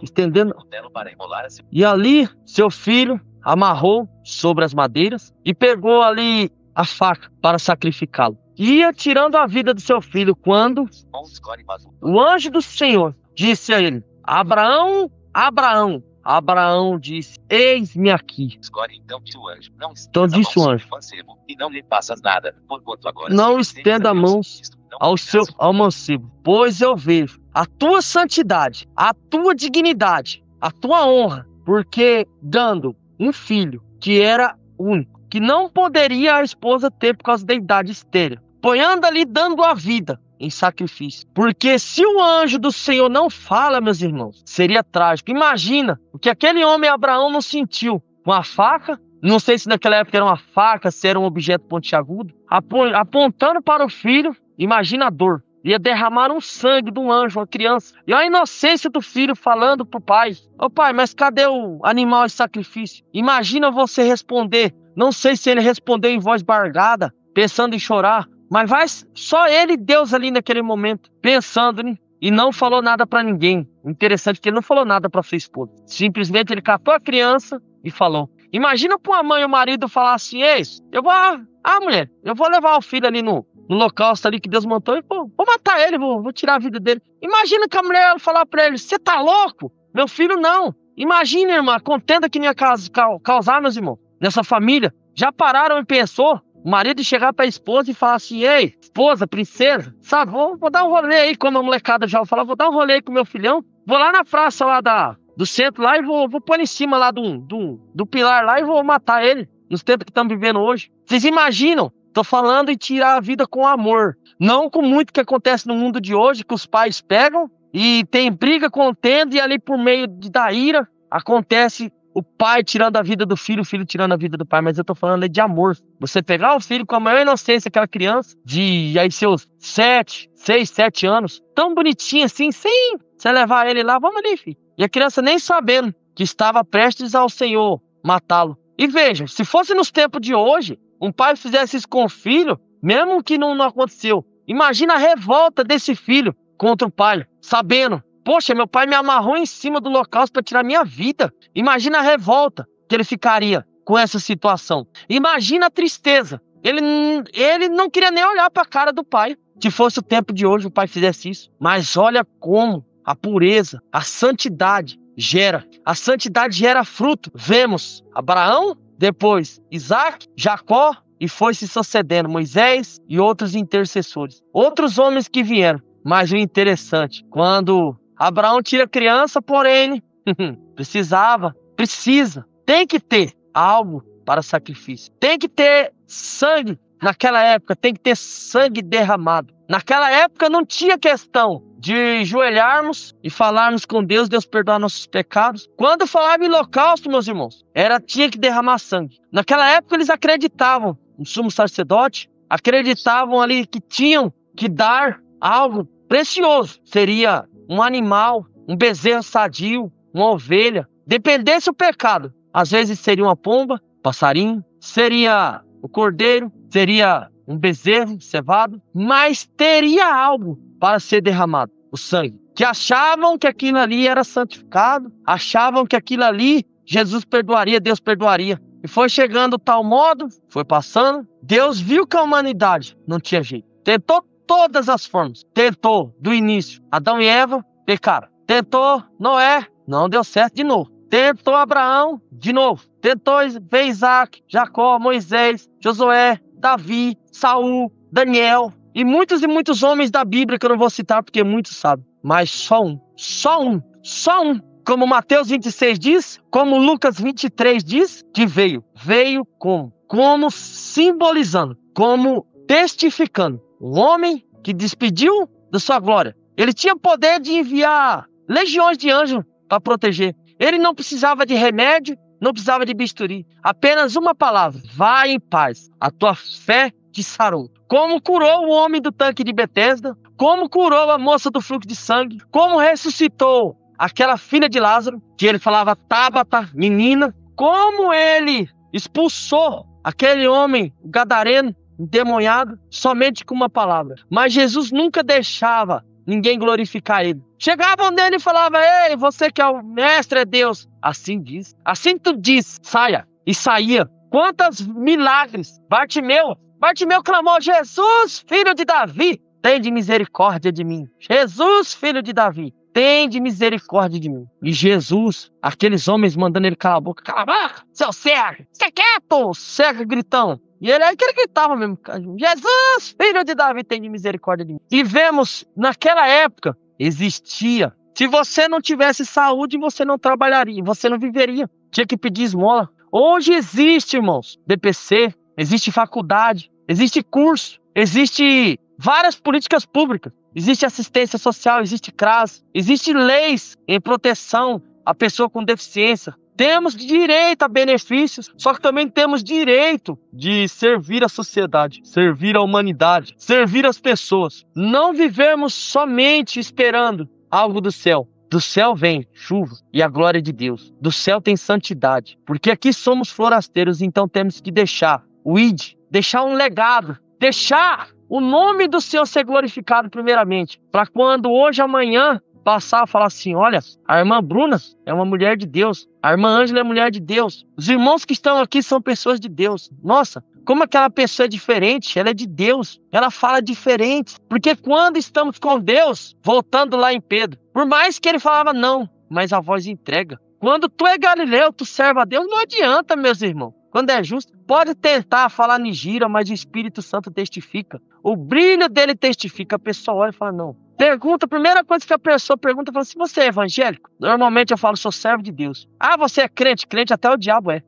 Estendendo. E ali, seu filho amarrou sobre as madeiras e pegou ali a faca para sacrificá-lo. Ia tirando a vida do seu filho quando o anjo do Senhor disse a ele: Abraão, Abraão. Abraão disse: eis-me aqui. Então disse o anjo: não estenda a mão ao mancebo, pois eu vejo a tua santidade, a tua dignidade, a tua honra, porque dando um filho que era único, que não poderia a esposa ter por causa da idade estéril, ponhando ali, dando a vida em sacrifício. Porque se o anjo do Senhor não fala, meus irmãos, seria trágico. Imagina o que aquele homem Abraão não sentiu. Uma faca, não sei se naquela época era uma faca, se era um objeto pontiagudo, apontando para o filho. Imagina a dor. Ia derramar um sangue de um anjo, uma criança. E a inocência do filho falando pro pai: ô pai, mas cadê o animal de sacrifício? Imagina você responder. Não sei se ele respondeu em voz bargada, pensando em chorar, mas vai só ele e Deus ali naquele momento, pensando, né? E não falou nada pra ninguém. Interessante que ele não falou nada pra sua esposa. Simplesmente ele catou a criança e falou. Imagina pra uma mãe e o marido falar assim: ei, mulher, eu vou levar o filho ali no no holocausto ali que Deus montou, e pô, vou matar ele, vou tirar a vida dele. Imagina que a mulher falar pra ele, você tá louco? Meu filho não. Imagina, irmã, a contenda que não ia causar, meus irmãos, nessa família. Já pararam e pensou? O marido chegar pra esposa e falar assim, ei, esposa, princesa, sabe, vou dar um rolê aí, como a molecada já fala, vou dar um rolê aí com meu filhão, vou lá na praça lá do centro lá e vou pôr em cima lá do pilar lá e vou matar ele, nos tempos que estamos vivendo hoje. Vocês imaginam? Tô falando em tirar a vida com amor, não com muito que acontece no mundo de hoje, que os pais pegam e tem briga, contenda, e ali por meio da ira, acontece o pai tirando a vida do filho, o filho tirando a vida do pai, mas eu tô falando de amor. Você pegar o filho com a maior inocência, aquela criança de aí seus 6, 7 anos, tão bonitinho assim, sem você levar ele lá, vamos ali, filho. E a criança nem sabendo que estava prestes ao Senhor matá-lo. E veja, se fosse nos tempos de hoje, um pai fizesse isso com o filho, mesmo que não aconteceu, imagina a revolta desse filho contra o pai, sabendo, poxa, meu pai me amarrou em cima do holocausto para tirar minha vida. Imagina a revolta que ele ficaria com essa situação. Imagina a tristeza. Ele não queria nem olhar para a cara do pai. Se fosse o tempo de hoje, o pai fizesse isso. Mas olha como a pureza, a santidade gera. A santidade gera fruto. Vemos Abraão, depois Isaac, Jacó, e foi se sucedendo Moisés e outros intercessores. Outros homens que vieram. Mas o interessante, quando Abraão tira a criança, porém, tem que ter algo para sacrifício. Tem que ter sangue. Naquela época, tem que ter sangue derramado. Naquela época não tinha questão de joelharmos e falarmos com Deus, Deus perdoar nossos pecados. Quando falava em holocausto, meus irmãos, tinha que derramar sangue. Naquela época eles acreditavam no sumo sacerdote, acreditavam ali que tinham que dar algo precioso. Seria um animal, um bezerro sadio, uma ovelha. Dependesse o pecado. Às vezes seria uma pomba, passarinho, seria o cordeiro, seria um bezerro cevado, mas teria algo para ser derramado, o sangue. Que achavam que aquilo ali era santificado, achavam que aquilo ali Jesus perdoaria, Deus perdoaria. E foi chegando tal modo, foi passando, Deus viu que a humanidade não tinha jeito. Tentou todas as formas. Tentou do início. Adão e Eva pecaram. Tentou Noé, não deu certo de novo. Tentou Abraão, de novo. Tentou ver Isaac, Jacó, Moisés, Josué, Davi, Saul, Daniel e muitos homens da Bíblia que eu não vou citar porque muitos sabem. Mas só um. Como Mateus 26 diz, como Lucas 23 diz, que veio. Veio como simbolizando, como testificando. Um homem que despediu da sua glória. Ele tinha poder de enviar legiões de anjos para proteger. Ele não precisava de remédio, não precisava de bisturi. Apenas uma palavra. Vai em paz. A tua fé te sarou. Como curou o homem do tanque de Betesda. Como curou a moça do fluxo de sangue. Como ressuscitou aquela filha de Lázaro, que ele falava Tabata, menina. Como ele expulsou aquele homem, o gadareno, endemoniado, somente com uma palavra. Mas Jesus nunca deixava ninguém glorificar ele. Chegavam nele e falavam, ei, você que é o mestre, é Deus. Assim diz. Assim tu diz, saia. E saía. Quantos milagres. Bartimeu clamou, Jesus, filho de Davi, tem de misericórdia de mim. Jesus, filho de Davi, tem de misericórdia de mim. E Jesus, aqueles homens mandando ele calar a boca, seu cego, fica quieto, cego gritão. E ele aí que ele gritava mesmo, Jesus, filho de Davi, tem de misericórdia de mim. E vemos, naquela época, existia. Se você não tivesse saúde, você não trabalharia, você não viveria. Tinha que pedir esmola. Hoje existe, irmãos, BPC, existe faculdade, existe curso, existe várias políticas públicas. Existe assistência social, existe CRAS, existe leis em proteção à pessoa com deficiência. Temos direito a benefícios, só que também temos direito de servir a sociedade, servir a humanidade, servir as pessoas. Não vivemos somente esperando algo do céu. Do céu vem chuva e a glória de Deus. Do céu tem santidade, porque aqui somos forasteiros, então temos que deixar o ID, deixar um legado, deixar o nome do Senhor ser glorificado primeiramente, para quando hoje, amanhã, passar a falar assim, olha, a irmã Bruna é uma mulher de Deus, a irmã Ângela é mulher de Deus, os irmãos que estão aqui são pessoas de Deus. Nossa, como aquela pessoa é diferente, ela é de Deus, ela fala diferente. Porque quando estamos com Deus, voltando lá em Pedro, por mais que ele falava não, mas a voz entrega. Quando tu é Galileu, tu serve a Deus, não adianta, meus irmãos. Quando é justo, pode tentar falar em gíria, mas o Espírito Santo testifica. O brilho dele testifica. A pessoa olha e fala, não. Pergunta, a primeira coisa que a pessoa pergunta, fala assim, você é evangélico? Normalmente eu falo, sou servo de Deus. Ah, você é crente? Crente até o diabo é.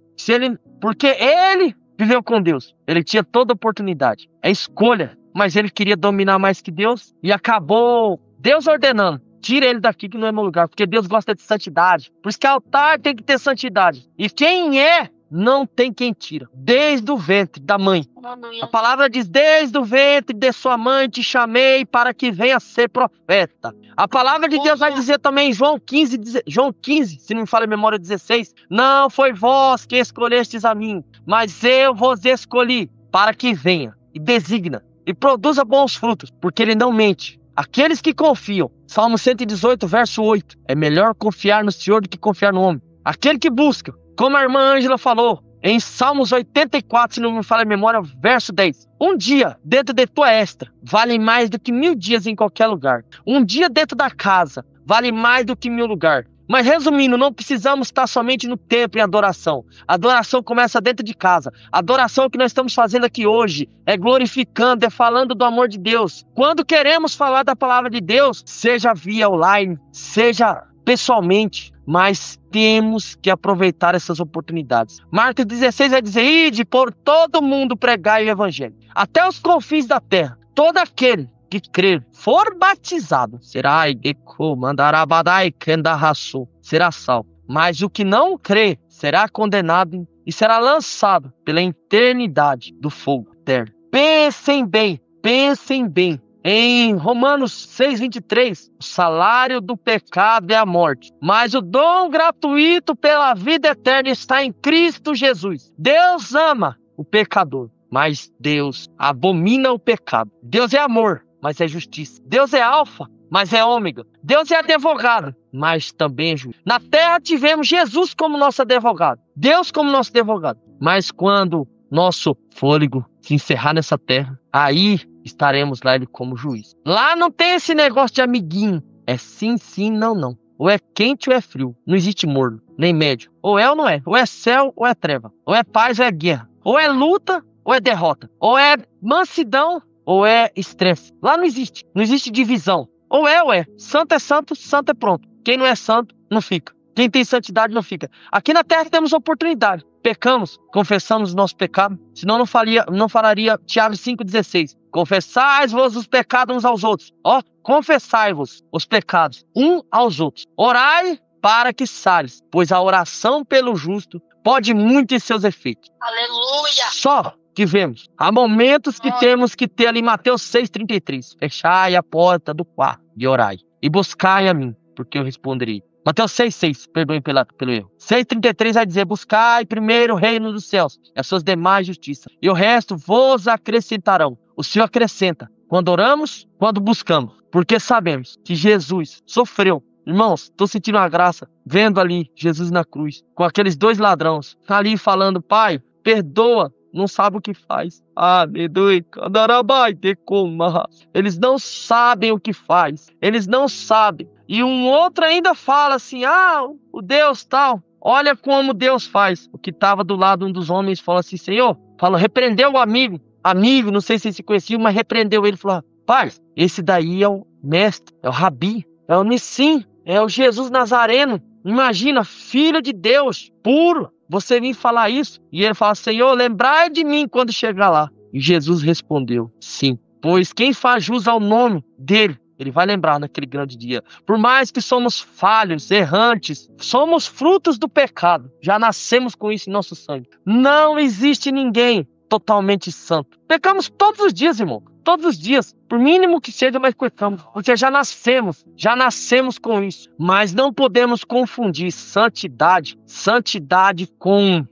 Porque ele viveu com Deus. Ele tinha toda oportunidade. É escolha. Mas ele queria dominar mais que Deus e acabou Deus ordenando. Tira ele daqui que não é meu lugar, porque Deus gosta de santidade. Por isso que altar tem que ter santidade. E quem é, não tem quem tira. Desde o ventre da mãe. A palavra diz, desde o ventre de sua mãe te chamei para que venha ser profeta. A palavra de Deus vai dizer também em João 15, se não me falha a memória, 16. Não foi vós que escolhestes a mim, mas eu vos escolhi para que venha e designa e produza bons frutos, porque ele não mente. Aqueles que confiam, Salmo 118, verso 8, é melhor confiar no Senhor do que confiar no homem. Aquele que busca, como a irmã Ângela falou, em Salmos 84, se não me falha a memória, verso 10. Um dia dentro de tua extra vale mais do que 1000 dias em qualquer lugar. Um dia dentro da casa vale mais do que 1000 lugares. Mas resumindo, não precisamos estar somente no templo em adoração. A adoração começa dentro de casa. A adoração que nós estamos fazendo aqui hoje é glorificando, é falando do amor de Deus. Quando queremos falar da palavra de Deus, seja via online, seja pessoalmente, mas temos que aproveitar essas oportunidades. Marcos 16 vai dizer, ide por todo mundo pregai o evangelho, até os confins da terra. Todo aquele que crer, for batizado, será salvo. Mas o que não crê será condenado e será lançado pela eternidade do fogo eterno. Pensem bem. Em Romanos 6:23, o salário do pecado é a morte, mas o dom gratuito pela vida eterna está em Cristo Jesus. Deus ama o pecador, mas Deus abomina o pecado. Deus é amor, mas é justiça. Deus é alfa, mas é ômega. Deus é advogado, mas também é justo. Na terra tivemos Jesus como nosso advogado, Deus como nosso advogado. Mas quando nosso fôlego se encerrar nessa terra, aí estaremos lá ele como juiz. Lá não tem esse negócio de amiguinho. É sim, sim, não, não. Ou é quente ou é frio. Não existe morno, nem médio. Ou é ou não é. Ou é céu ou é treva. Ou é paz ou é guerra. Ou é luta ou é derrota. Ou é mansidão ou é estresse. Lá não existe. Não existe divisão. Ou é ou é. Santo é santo, santo é pronto. Quem não é santo, não fica. Quem tem santidade não fica. Aqui na terra temos oportunidade. Pecamos, confessamos o nosso pecado. Senão não falaria Tiago 5,16. Confessai-vos os pecados uns aos outros. Confessai-vos os pecados uns aos outros. Orai para que sares, pois a oração pelo justo pode muito em seus efeitos. Aleluia! Só que vemos. Há momentos que temos que ter ali Mateus 6,33. Fechai a porta do quarto e orai. E buscai a mim, porque eu responderei. Mateus 6,6, perdoem pelo erro. 6,33 vai dizer, buscai primeiro o reino dos céus e as suas demais justiças. E o resto vos acrescentarão. O Senhor acrescenta quando oramos, quando buscamos. Porque sabemos que Jesus sofreu. Irmãos, estou sentindo uma graça vendo ali Jesus na cruz, com aqueles 2 ladrões, ali falando, Pai, perdoa, não sabe o que faz. Eles não sabem o que faz. Eles não sabem. E um outro ainda fala assim, o Deus tal. Olha como Deus faz. O que estava do lado um dos homens falou assim, Senhor, repreendeu o amigo, não sei se se conhecia, mas repreendeu ele, falou, Pai, esse daí é o mestre, é o Rabi, é o Nissim, é o Jesus Nazareno. Imagina, filho de Deus, puro, você vir falar isso. E ele fala, Senhor, lembrai de mim quando chegar lá. E Jesus respondeu, sim, pois quem faz jus ao nome dele, ele vai lembrar naquele grande dia. Por mais que somos falhos, errantes, somos frutos do pecado. Já nascemos com isso em nosso sangue. Não existe ninguém totalmente santo. Pecamos todos os dias, irmão. Todos os dias. Por mínimo que seja, mas pecamos. Porque já nascemos com isso. Mas não podemos confundir santidade com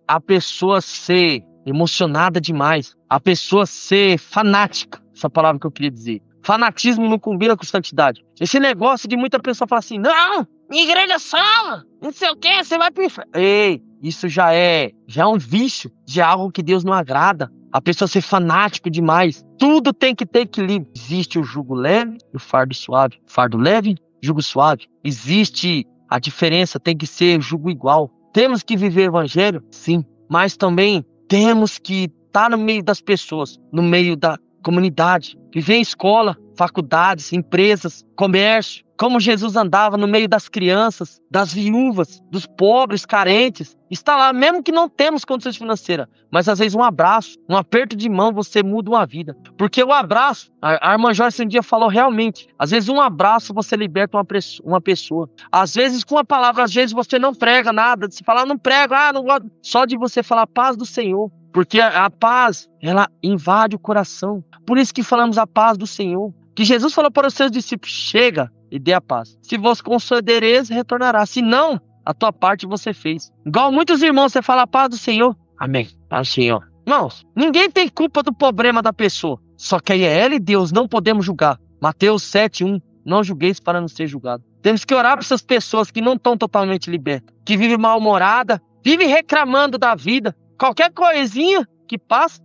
a pessoa ser emocionada demais. A pessoa ser fanática. Essa palavra que eu queria dizer. Fanatismo não combina com santidade. Esse negócio de muita pessoa falar assim, não, minha igreja salva, não sei o que, você vai pro inferno. Ei, isso já é um vício, já é algo que Deus não agrada. A pessoa ser fanático demais. Tudo tem que ter equilíbrio. Existe o jugo leve e o fardo suave. Fardo leve, jugo suave. Existe a diferença, tem que ser jugo igual. Temos que viver o evangelho? Sim. Mas também temos que estar no meio das pessoas, no meio da comunidade. Viver em escola, faculdades, empresas, comércio. Como Jesus andava no meio das crianças, das viúvas, dos pobres, carentes. Está lá, mesmo que não temos condições financeiras. Mas às vezes um abraço, um aperto de mão, você muda uma vida. Porque o abraço, a irmã Joyce um dia falou realmente. Às vezes um abraço você liberta uma pessoa. Às vezes com a palavra, às vezes você não prega nada. Se falar não prego, não gosto. Só de você falar paz do Senhor. Porque a paz, ela invade o coração. Por isso que falamos a paz do Senhor. Que Jesus falou para os seus discípulos, chega e dê a paz. Se vos concedereis, retornará. Se não, a tua parte você fez. Igual muitos irmãos, você fala a paz do Senhor. Amém. Paz do Senhor. Irmãos, ninguém tem culpa do problema da pessoa. Só que é ela e Deus, não podemos julgar. Mateus 7:1. Não julgueis para não ser julgado. Temos que orar para essas pessoas que não estão totalmente libertas. Que vivem mal-humorada, vivem reclamando da vida. Qualquer coisinha que passa.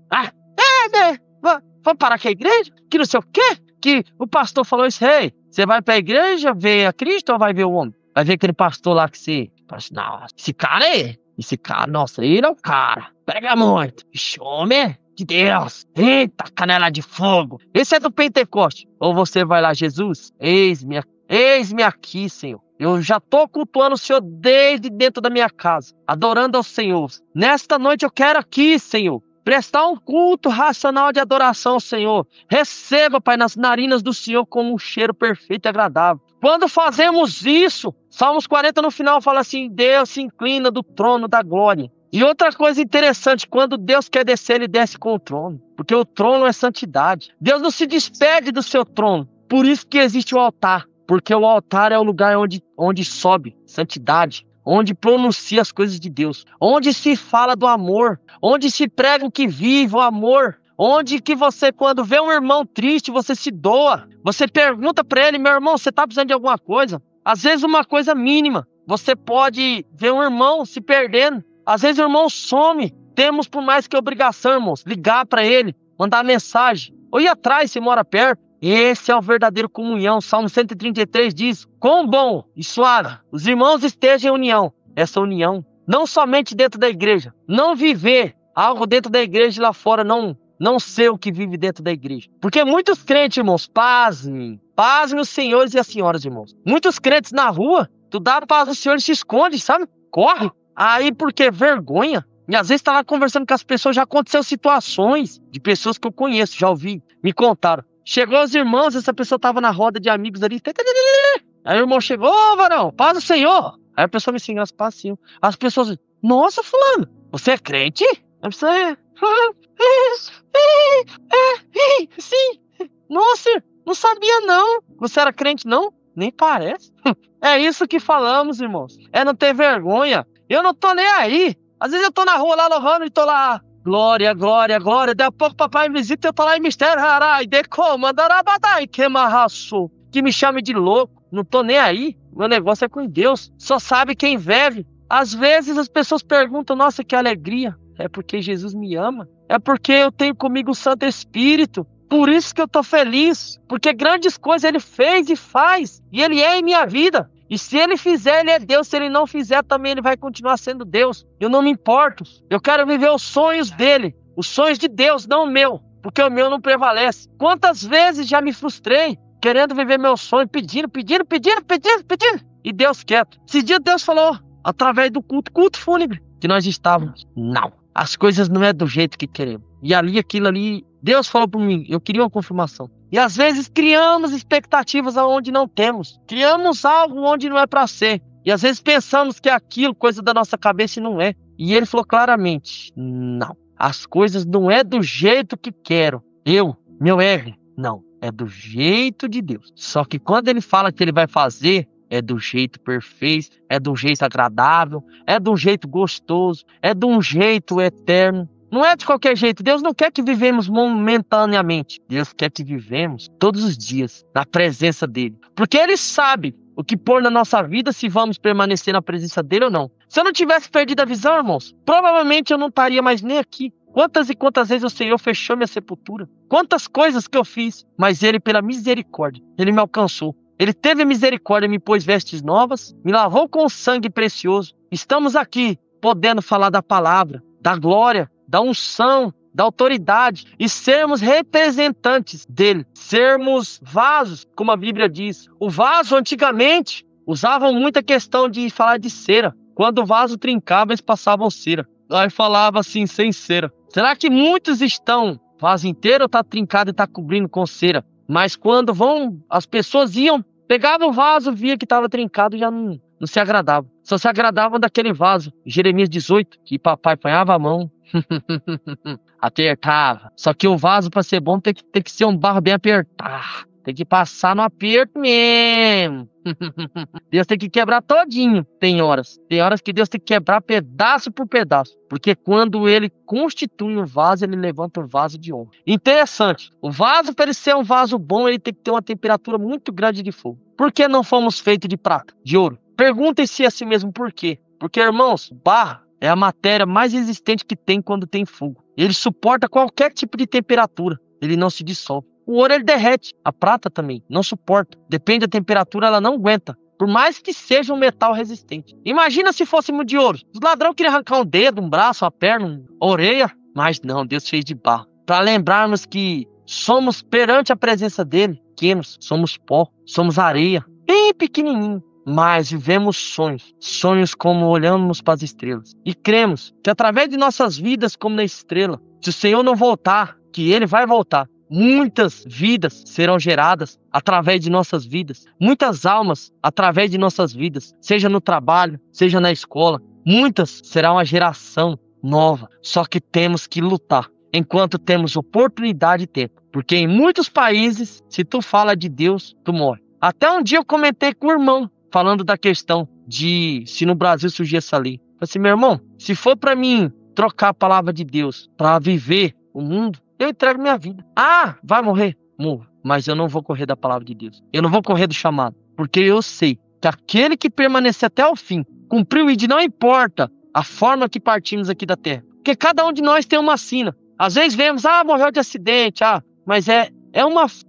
Vamos parar com a igreja? Que não sei o quê? Que o pastor falou isso. Ei, você vai pra igreja ver a Cristo ou vai ver o homem? Vai ver aquele pastor lá que você... Nossa, esse cara, nossa, ele é o cara. Prega muito. Ixi, homem de Deus. Eita, canela de fogo. Esse é do Pentecoste. Ou você vai lá, Jesus, eis-me aqui, Senhor. Eu já estou cultuando o Senhor desde dentro da minha casa, adorando ao Senhor. Nesta noite eu quero aqui, Senhor, prestar um culto racional de adoração ao Senhor. Receba, Pai, nas narinas do Senhor como um cheiro perfeito e agradável. Quando fazemos isso, Salmos 40 no final fala assim, Deus se inclina do trono da glória. E outra coisa interessante, quando Deus quer descer, Ele desce com o trono. Porque o trono é santidade. Deus não se despede do seu trono. Por isso que existe o altar. Porque o altar é o lugar onde sobe santidade. Onde pronuncia as coisas de Deus. Onde se fala do amor. Onde se prega o que vive o amor. Onde que você, quando vê um irmão triste, você se doa. Você pergunta para ele, meu irmão, você está precisando de alguma coisa? Às vezes uma coisa mínima. Você pode ver um irmão se perdendo. Às vezes o irmão some. Temos por mais que obrigação, irmãos, ligar para ele, mandar mensagem. Ou ir atrás se mora perto. Esse é o verdadeiro comunhão. Salmo 133 diz, quão bom e suave os irmãos estejam em união. Essa união, não somente dentro da igreja. Não viver algo dentro da igreja e lá fora não ser o que vive dentro da igreja. Porque muitos crentes, irmãos, pasmem os senhores e as senhoras, irmãos. Muitos crentes na rua, tu dá a paz do Senhor e se esconde, sabe? Corre. Aí porque vergonha. E às vezes tá lá conversando com as pessoas, já aconteceu situações de pessoas que eu conheço, já ouvi, me contaram. Chegou os irmãos, essa pessoa tava na roda de amigos ali. Aí o irmão chegou, ô varão, paz do Senhor. Aí a pessoa me ensinou as paz, Senhor. As pessoas, nossa, fulano, você é crente? A pessoa sim. Nossa, não sabia não. Você era crente não? Nem parece. É isso que falamos, irmãos. É não ter vergonha. Eu não tô nem aí. Às vezes eu tô na rua lá louvando e tô lá. Glória, glória, glória. Daqui a pouco papai me visita e eu tô lá em mistério. Que me chame de louco. Não tô nem aí. Meu negócio é com Deus. Só sabe quem vive. Às vezes as pessoas perguntam, nossa, que alegria. É porque Jesus me ama. É porque eu tenho comigo o Santo Espírito. Por isso que eu tô feliz. Porque grandes coisas Ele fez e faz. E Ele é em minha vida. E se Ele fizer, Ele é Deus. Se Ele não fizer, também Ele vai continuar sendo Deus. Eu não me importo. Eu quero viver os sonhos dEle. Os sonhos de Deus, não o meu. Porque o meu não prevalece. Quantas vezes já me frustrei querendo viver meu sonho, pedindo. E Deus quieto. Esse dia Deus falou, através do culto fúnebre, que nós estávamos. Não. As coisas não é do jeito que queremos. E aquilo ali, Deus falou para mim, eu queria uma confirmação. E às vezes criamos expectativas aonde não temos. Criamos algo onde não é para ser. E às vezes pensamos que é aquilo, coisa da nossa cabeça e não é. E Ele falou claramente, não. As coisas não é do jeito que quero. Meu ego, não. É do jeito de Deus. Só que quando Ele fala que Ele vai fazer, é do jeito perfeito, é de um jeito agradável, é de um jeito gostoso, é de um jeito eterno. Não é de qualquer jeito. Deus não quer que vivemos momentaneamente. Deus quer que vivemos todos os dias na presença dEle. Porque Ele sabe o que pôr na nossa vida, se vamos permanecer na presença dele ou não. Se eu não tivesse perdido a visão, irmãos, provavelmente eu não estaria mais nem aqui. Quantas e quantas vezes o Senhor fechou minha sepultura? Quantas coisas que eu fiz, mas ele, pela misericórdia, ele me alcançou. Ele teve misericórdia, me pôs vestes novas, me lavou com sangue precioso. Estamos aqui, podendo falar da palavra, da glória, da unção, da autoridade e sermos representantes dele, sermos vasos, como a Bíblia diz. O vaso, antigamente, usavam muita questão de falar de cera. Quando o vaso trincava, eles passavam cera. Aí falava assim, sem cera. Será que muitos estão, vaso inteiro está trincado e está cobrindo com cera? Mas quando as pessoas iam, pegavam o vaso, via que estava trincado e já não se agradavam. Só se agradavam daquele vaso. Jeremias 18, que papai apanhava a mão, apertava. Só que o vaso, para ser bom, tem que ser um barro bem apertado. Tem que passar no aperto mesmo. Deus tem que quebrar todinho. Tem horas que Deus tem que quebrar pedaço por pedaço. Porque quando ele constitui um vaso, ele levanta um vaso de honra. Interessante. O vaso, para ele ser um vaso bom, ele tem que ter uma temperatura muito grande de fogo. Por que não fomos feitos de prata, de ouro? Perguntem-se a si mesmo por quê. Porque, irmãos, barro é a matéria mais resistente que tem quando tem fogo. Ele suporta qualquer tipo de temperatura. Ele não se dissolve. O ouro, ele derrete. A prata também não suporta. Depende da temperatura, ela não aguenta. Por mais que seja um metal resistente. Imagina se fôssemos de ouro. Os ladrões queriam arrancar um dedo, um braço, uma perna, uma orelha. Mas não, Deus fez de barro. Para lembrarmos que somos perante a presença dele, pequenos, somos pó, somos areia, bem pequenininho. Mas vivemos sonhos como olhamos para as estrelas. E cremos que através de nossas vidas como na estrela, se o Senhor não voltar, que ele vai voltar, muitas vidas serão geradas através de nossas vidas. Muitas almas através de nossas vidas, seja no trabalho, seja na escola. Muitas será uma geração nova. Só que temos que lutar enquanto temos oportunidade e tempo. Porque em muitos países, se tu fala de Deus, tu morre. Até um dia eu comentei com o irmão, falando da questão de se no Brasil surgir essa lei. Eu falei assim, meu irmão, se for para mim trocar a palavra de Deus para viver o mundo, eu entrego minha vida. Ah, vai morrer? Morro. Mas eu não vou correr da palavra de Deus. Eu não vou correr do chamado. Porque eu sei que aquele que permanecer até o fim, cumpriu o ID, não importa a forma que partimos aqui da terra. Porque cada um de nós tem uma sina. Às vezes vemos, morreu de acidente, mas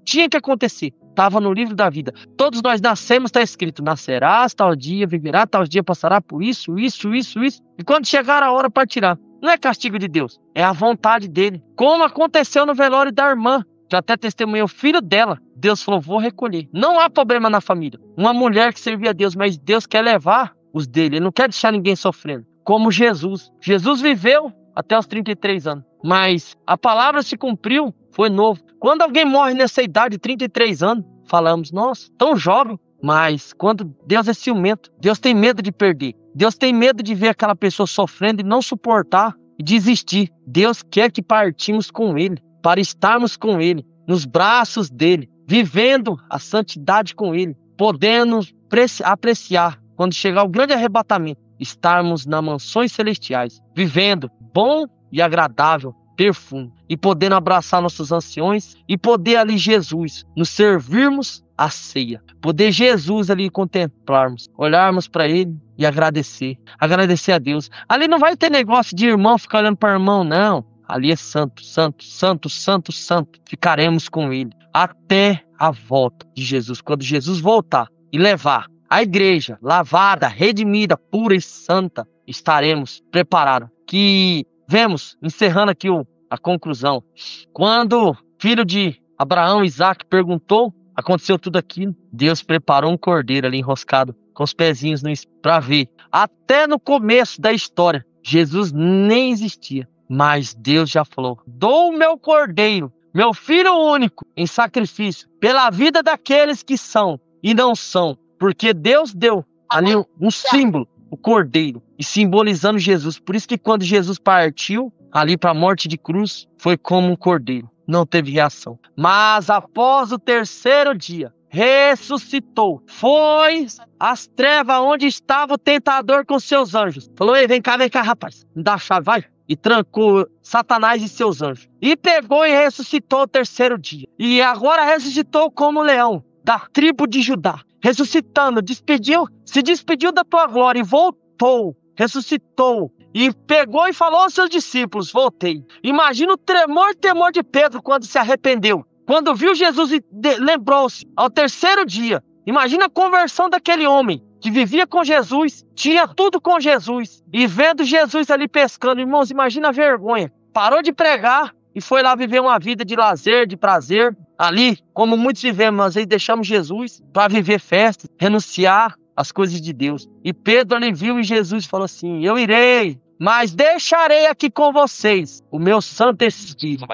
tinha que acontecer. Estava no livro da vida. Todos nós nascemos, está escrito, nascerás tal dia, viverá tal dia, passará por isso. E quando chegar a hora, partirá. Não é castigo de Deus, é a vontade dele. Como aconteceu no velório da irmã, que até testemunhei o filho dela. Deus falou, vou recolher. Não há problema na família. Uma mulher que servia a Deus, mas Deus quer levar os dele. Ele não quer deixar ninguém sofrendo. Como Jesus. Jesus viveu até os 33 anos. Mas a palavra se cumpriu, foi novo. Quando alguém morre nessa idade, 33 anos, falamos, nossa, tão jovem. Mas quando Deus é ciumento, Deus tem medo de perder. Deus tem medo de ver aquela pessoa sofrendo e não suportar e desistir. Deus quer que partimos com Ele, para estarmos com Ele, nos braços dEle, vivendo a santidade com Ele, podendo apreciar, quando chegar o grande arrebatamento, estarmos nas mansões celestiais, vivendo bom e agradável perfume, e podendo abraçar nossos anciões, e poder ali Jesus, nos servirmos a ceia, poder Jesus ali contemplarmos, olharmos para Ele e agradecer a Deus. Ali não vai ter negócio de irmão ficar olhando para irmão, não. Ali é santo, santo, santo, santo, santo. Ficaremos com Ele até a volta de Jesus. Quando Jesus voltar e levar a igreja lavada, redimida, pura e santa, estaremos preparados. Que vemos, encerrando aqui a conclusão, quando o filho de Abraão, Isaac, perguntou, aconteceu tudo aquilo, Deus preparou um cordeiro ali enroscado, com os pezinhos para ver. Até no começo da história, Jesus nem existia, mas Deus já falou, dou o meu cordeiro, meu filho único, em sacrifício, pela vida daqueles que são e não são, porque Deus deu ali um símbolo, o cordeiro, e simbolizando Jesus. Por isso que quando Jesus partiu ali para a morte de cruz, foi como um cordeiro, não teve reação. Mas após o terceiro dia, ressuscitou, foi às trevas onde estava o tentador com seus anjos. Falou, ei, vem cá, rapaz, me dá a chave, vai. E trancou Satanás e seus anjos. E pegou e ressuscitou o terceiro dia. E agora ressuscitou como leão da tribo de Judá. ressuscitando, se despediu da tua glória e voltou, ressuscitou. E pegou e falou aos seus discípulos, voltei. Imagina o temor de Pedro quando se arrependeu. Quando viu Jesus e lembrou-se ao terceiro dia. Imagina a conversão daquele homem que vivia com Jesus, tinha tudo com Jesus. E vendo Jesus ali pescando, irmãos, imagina a vergonha. Parou de pregar e foi lá viver uma vida de lazer, de prazer. Ali, como muitos vivemos, nós aí deixamos Jesus para viver festas, renunciar as coisas de Deus. E Pedro ali viu e Jesus falou assim, eu irei, mas deixarei aqui com vocês o meu Santo Espírito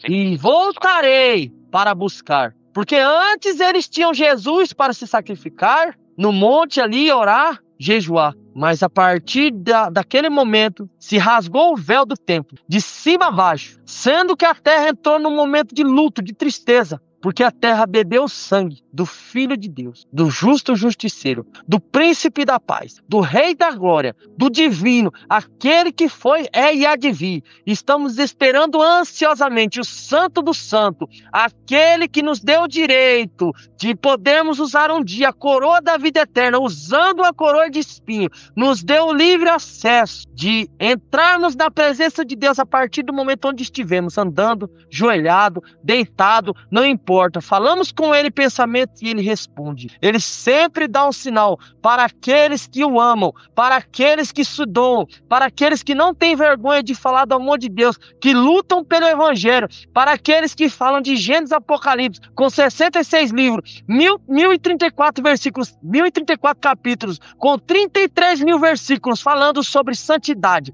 e voltarei para buscar. Porque antes eles tinham Jesus para se sacrificar, no monte ali, orar, jejuar. Mas a partir daquele momento, se rasgou o véu do templo, de cima a baixo, sendo que a terra entrou num momento de luto, de tristeza. Porque a terra bebeu o sangue do Filho de Deus, do justo justiceiro, do príncipe da paz, do rei da glória, do divino, aquele que foi, é e há de vir. Estamos esperando ansiosamente o santo do santo, aquele que nos deu o direito de podermos usar um dia a coroa da vida eterna, usando a coroa de espinho, nos deu o livre acesso de entrarmos na presença de Deus a partir do momento onde estivemos, andando, joelhado, deitado, não importa. Falamos com ele pensamento e ele responde. Ele sempre dá um sinal para aqueles que o amam, para aqueles que se doam, para aqueles que não têm vergonha de falar do amor de Deus, que lutam pelo evangelho, para aqueles que falam de Gênesis Apocalipse, com 66 livros, 1034 versículos, 1034 capítulos, com 33 mil versículos falando sobre santidade,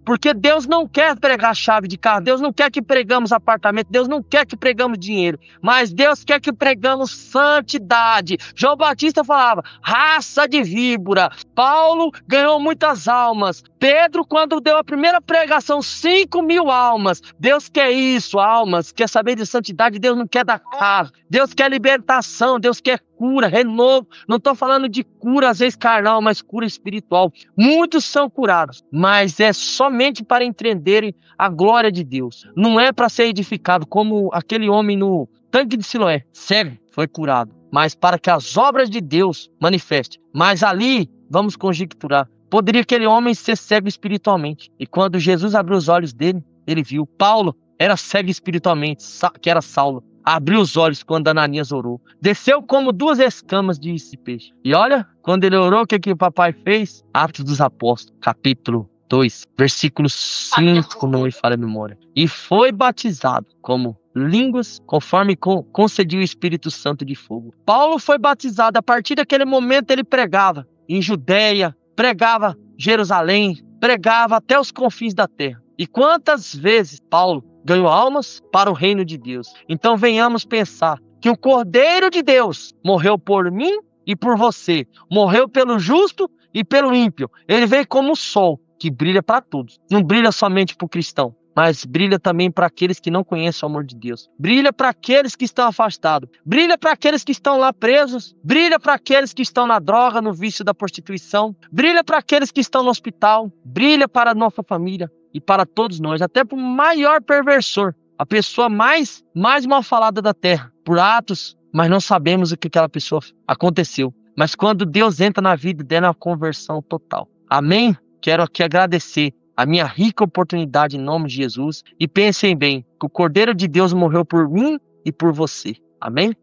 porque Deus não quer pregar chave de carro, Deus não quer que pregamos apartamento, Deus não quer que pregamos dinheiro, mas Deus quer que pregamos santidade. João Batista falava, raça de víbora. Paulo ganhou muitas almas. Pedro, quando deu a primeira pregação, 5.000 almas. Deus quer isso, almas. Quer saber de santidade? Deus não quer dar casa. Deus quer libertação, Deus quer cura, renovo. Não estou falando de cura às vezes carnal, mas cura espiritual. Muitos são curados, mas é somente para entenderem a glória de Deus. Não é para ser edificado como aquele homem no tanque de Siloé, cego, foi curado, mas para que as obras de Deus manifestem. Mas ali, vamos conjecturar, poderia aquele homem ser cego espiritualmente. E quando Jesus abriu os olhos dele, ele viu. Paulo era cego espiritualmente, que era Saulo. Abriu os olhos quando Ananias orou. Desceu como 2 escamas de peixe. E olha, quando ele orou, o que o papai fez? Atos dos Apóstolos, capítulo 2, versículo 5, não me falha a memória. E foi batizado como línguas, conforme concediu o Espírito Santo de fogo. Paulo foi batizado. A partir daquele momento ele pregava em Judeia, pregava Jerusalém, pregava até os confins da terra. E quantas vezes Paulo ganhou almas para o reino de Deus? Então venhamos pensar que o Cordeiro de Deus morreu por mim e por você. Morreu pelo justo e pelo ímpio. Ele veio como o sol, que brilha para todos. Não brilha somente para o cristão, mas brilha também para aqueles que não conhecem o amor de Deus. Brilha para aqueles que estão afastados. Brilha para aqueles que estão lá presos. Brilha para aqueles que estão na droga, no vício da prostituição. Brilha para aqueles que estão no hospital. Brilha para a nossa família e para todos nós. Até para o maior perversor. A pessoa mais mal falada da terra. Por atos, mas não sabemos o que aquela pessoa aconteceu. Mas quando Deus entra na vida dela, é uma conversão total. Amém? Quero aqui agradecer a minha rica oportunidade em nome de Jesus. E pensem bem, que o Cordeiro de Deus morreu por mim e por você. Amém?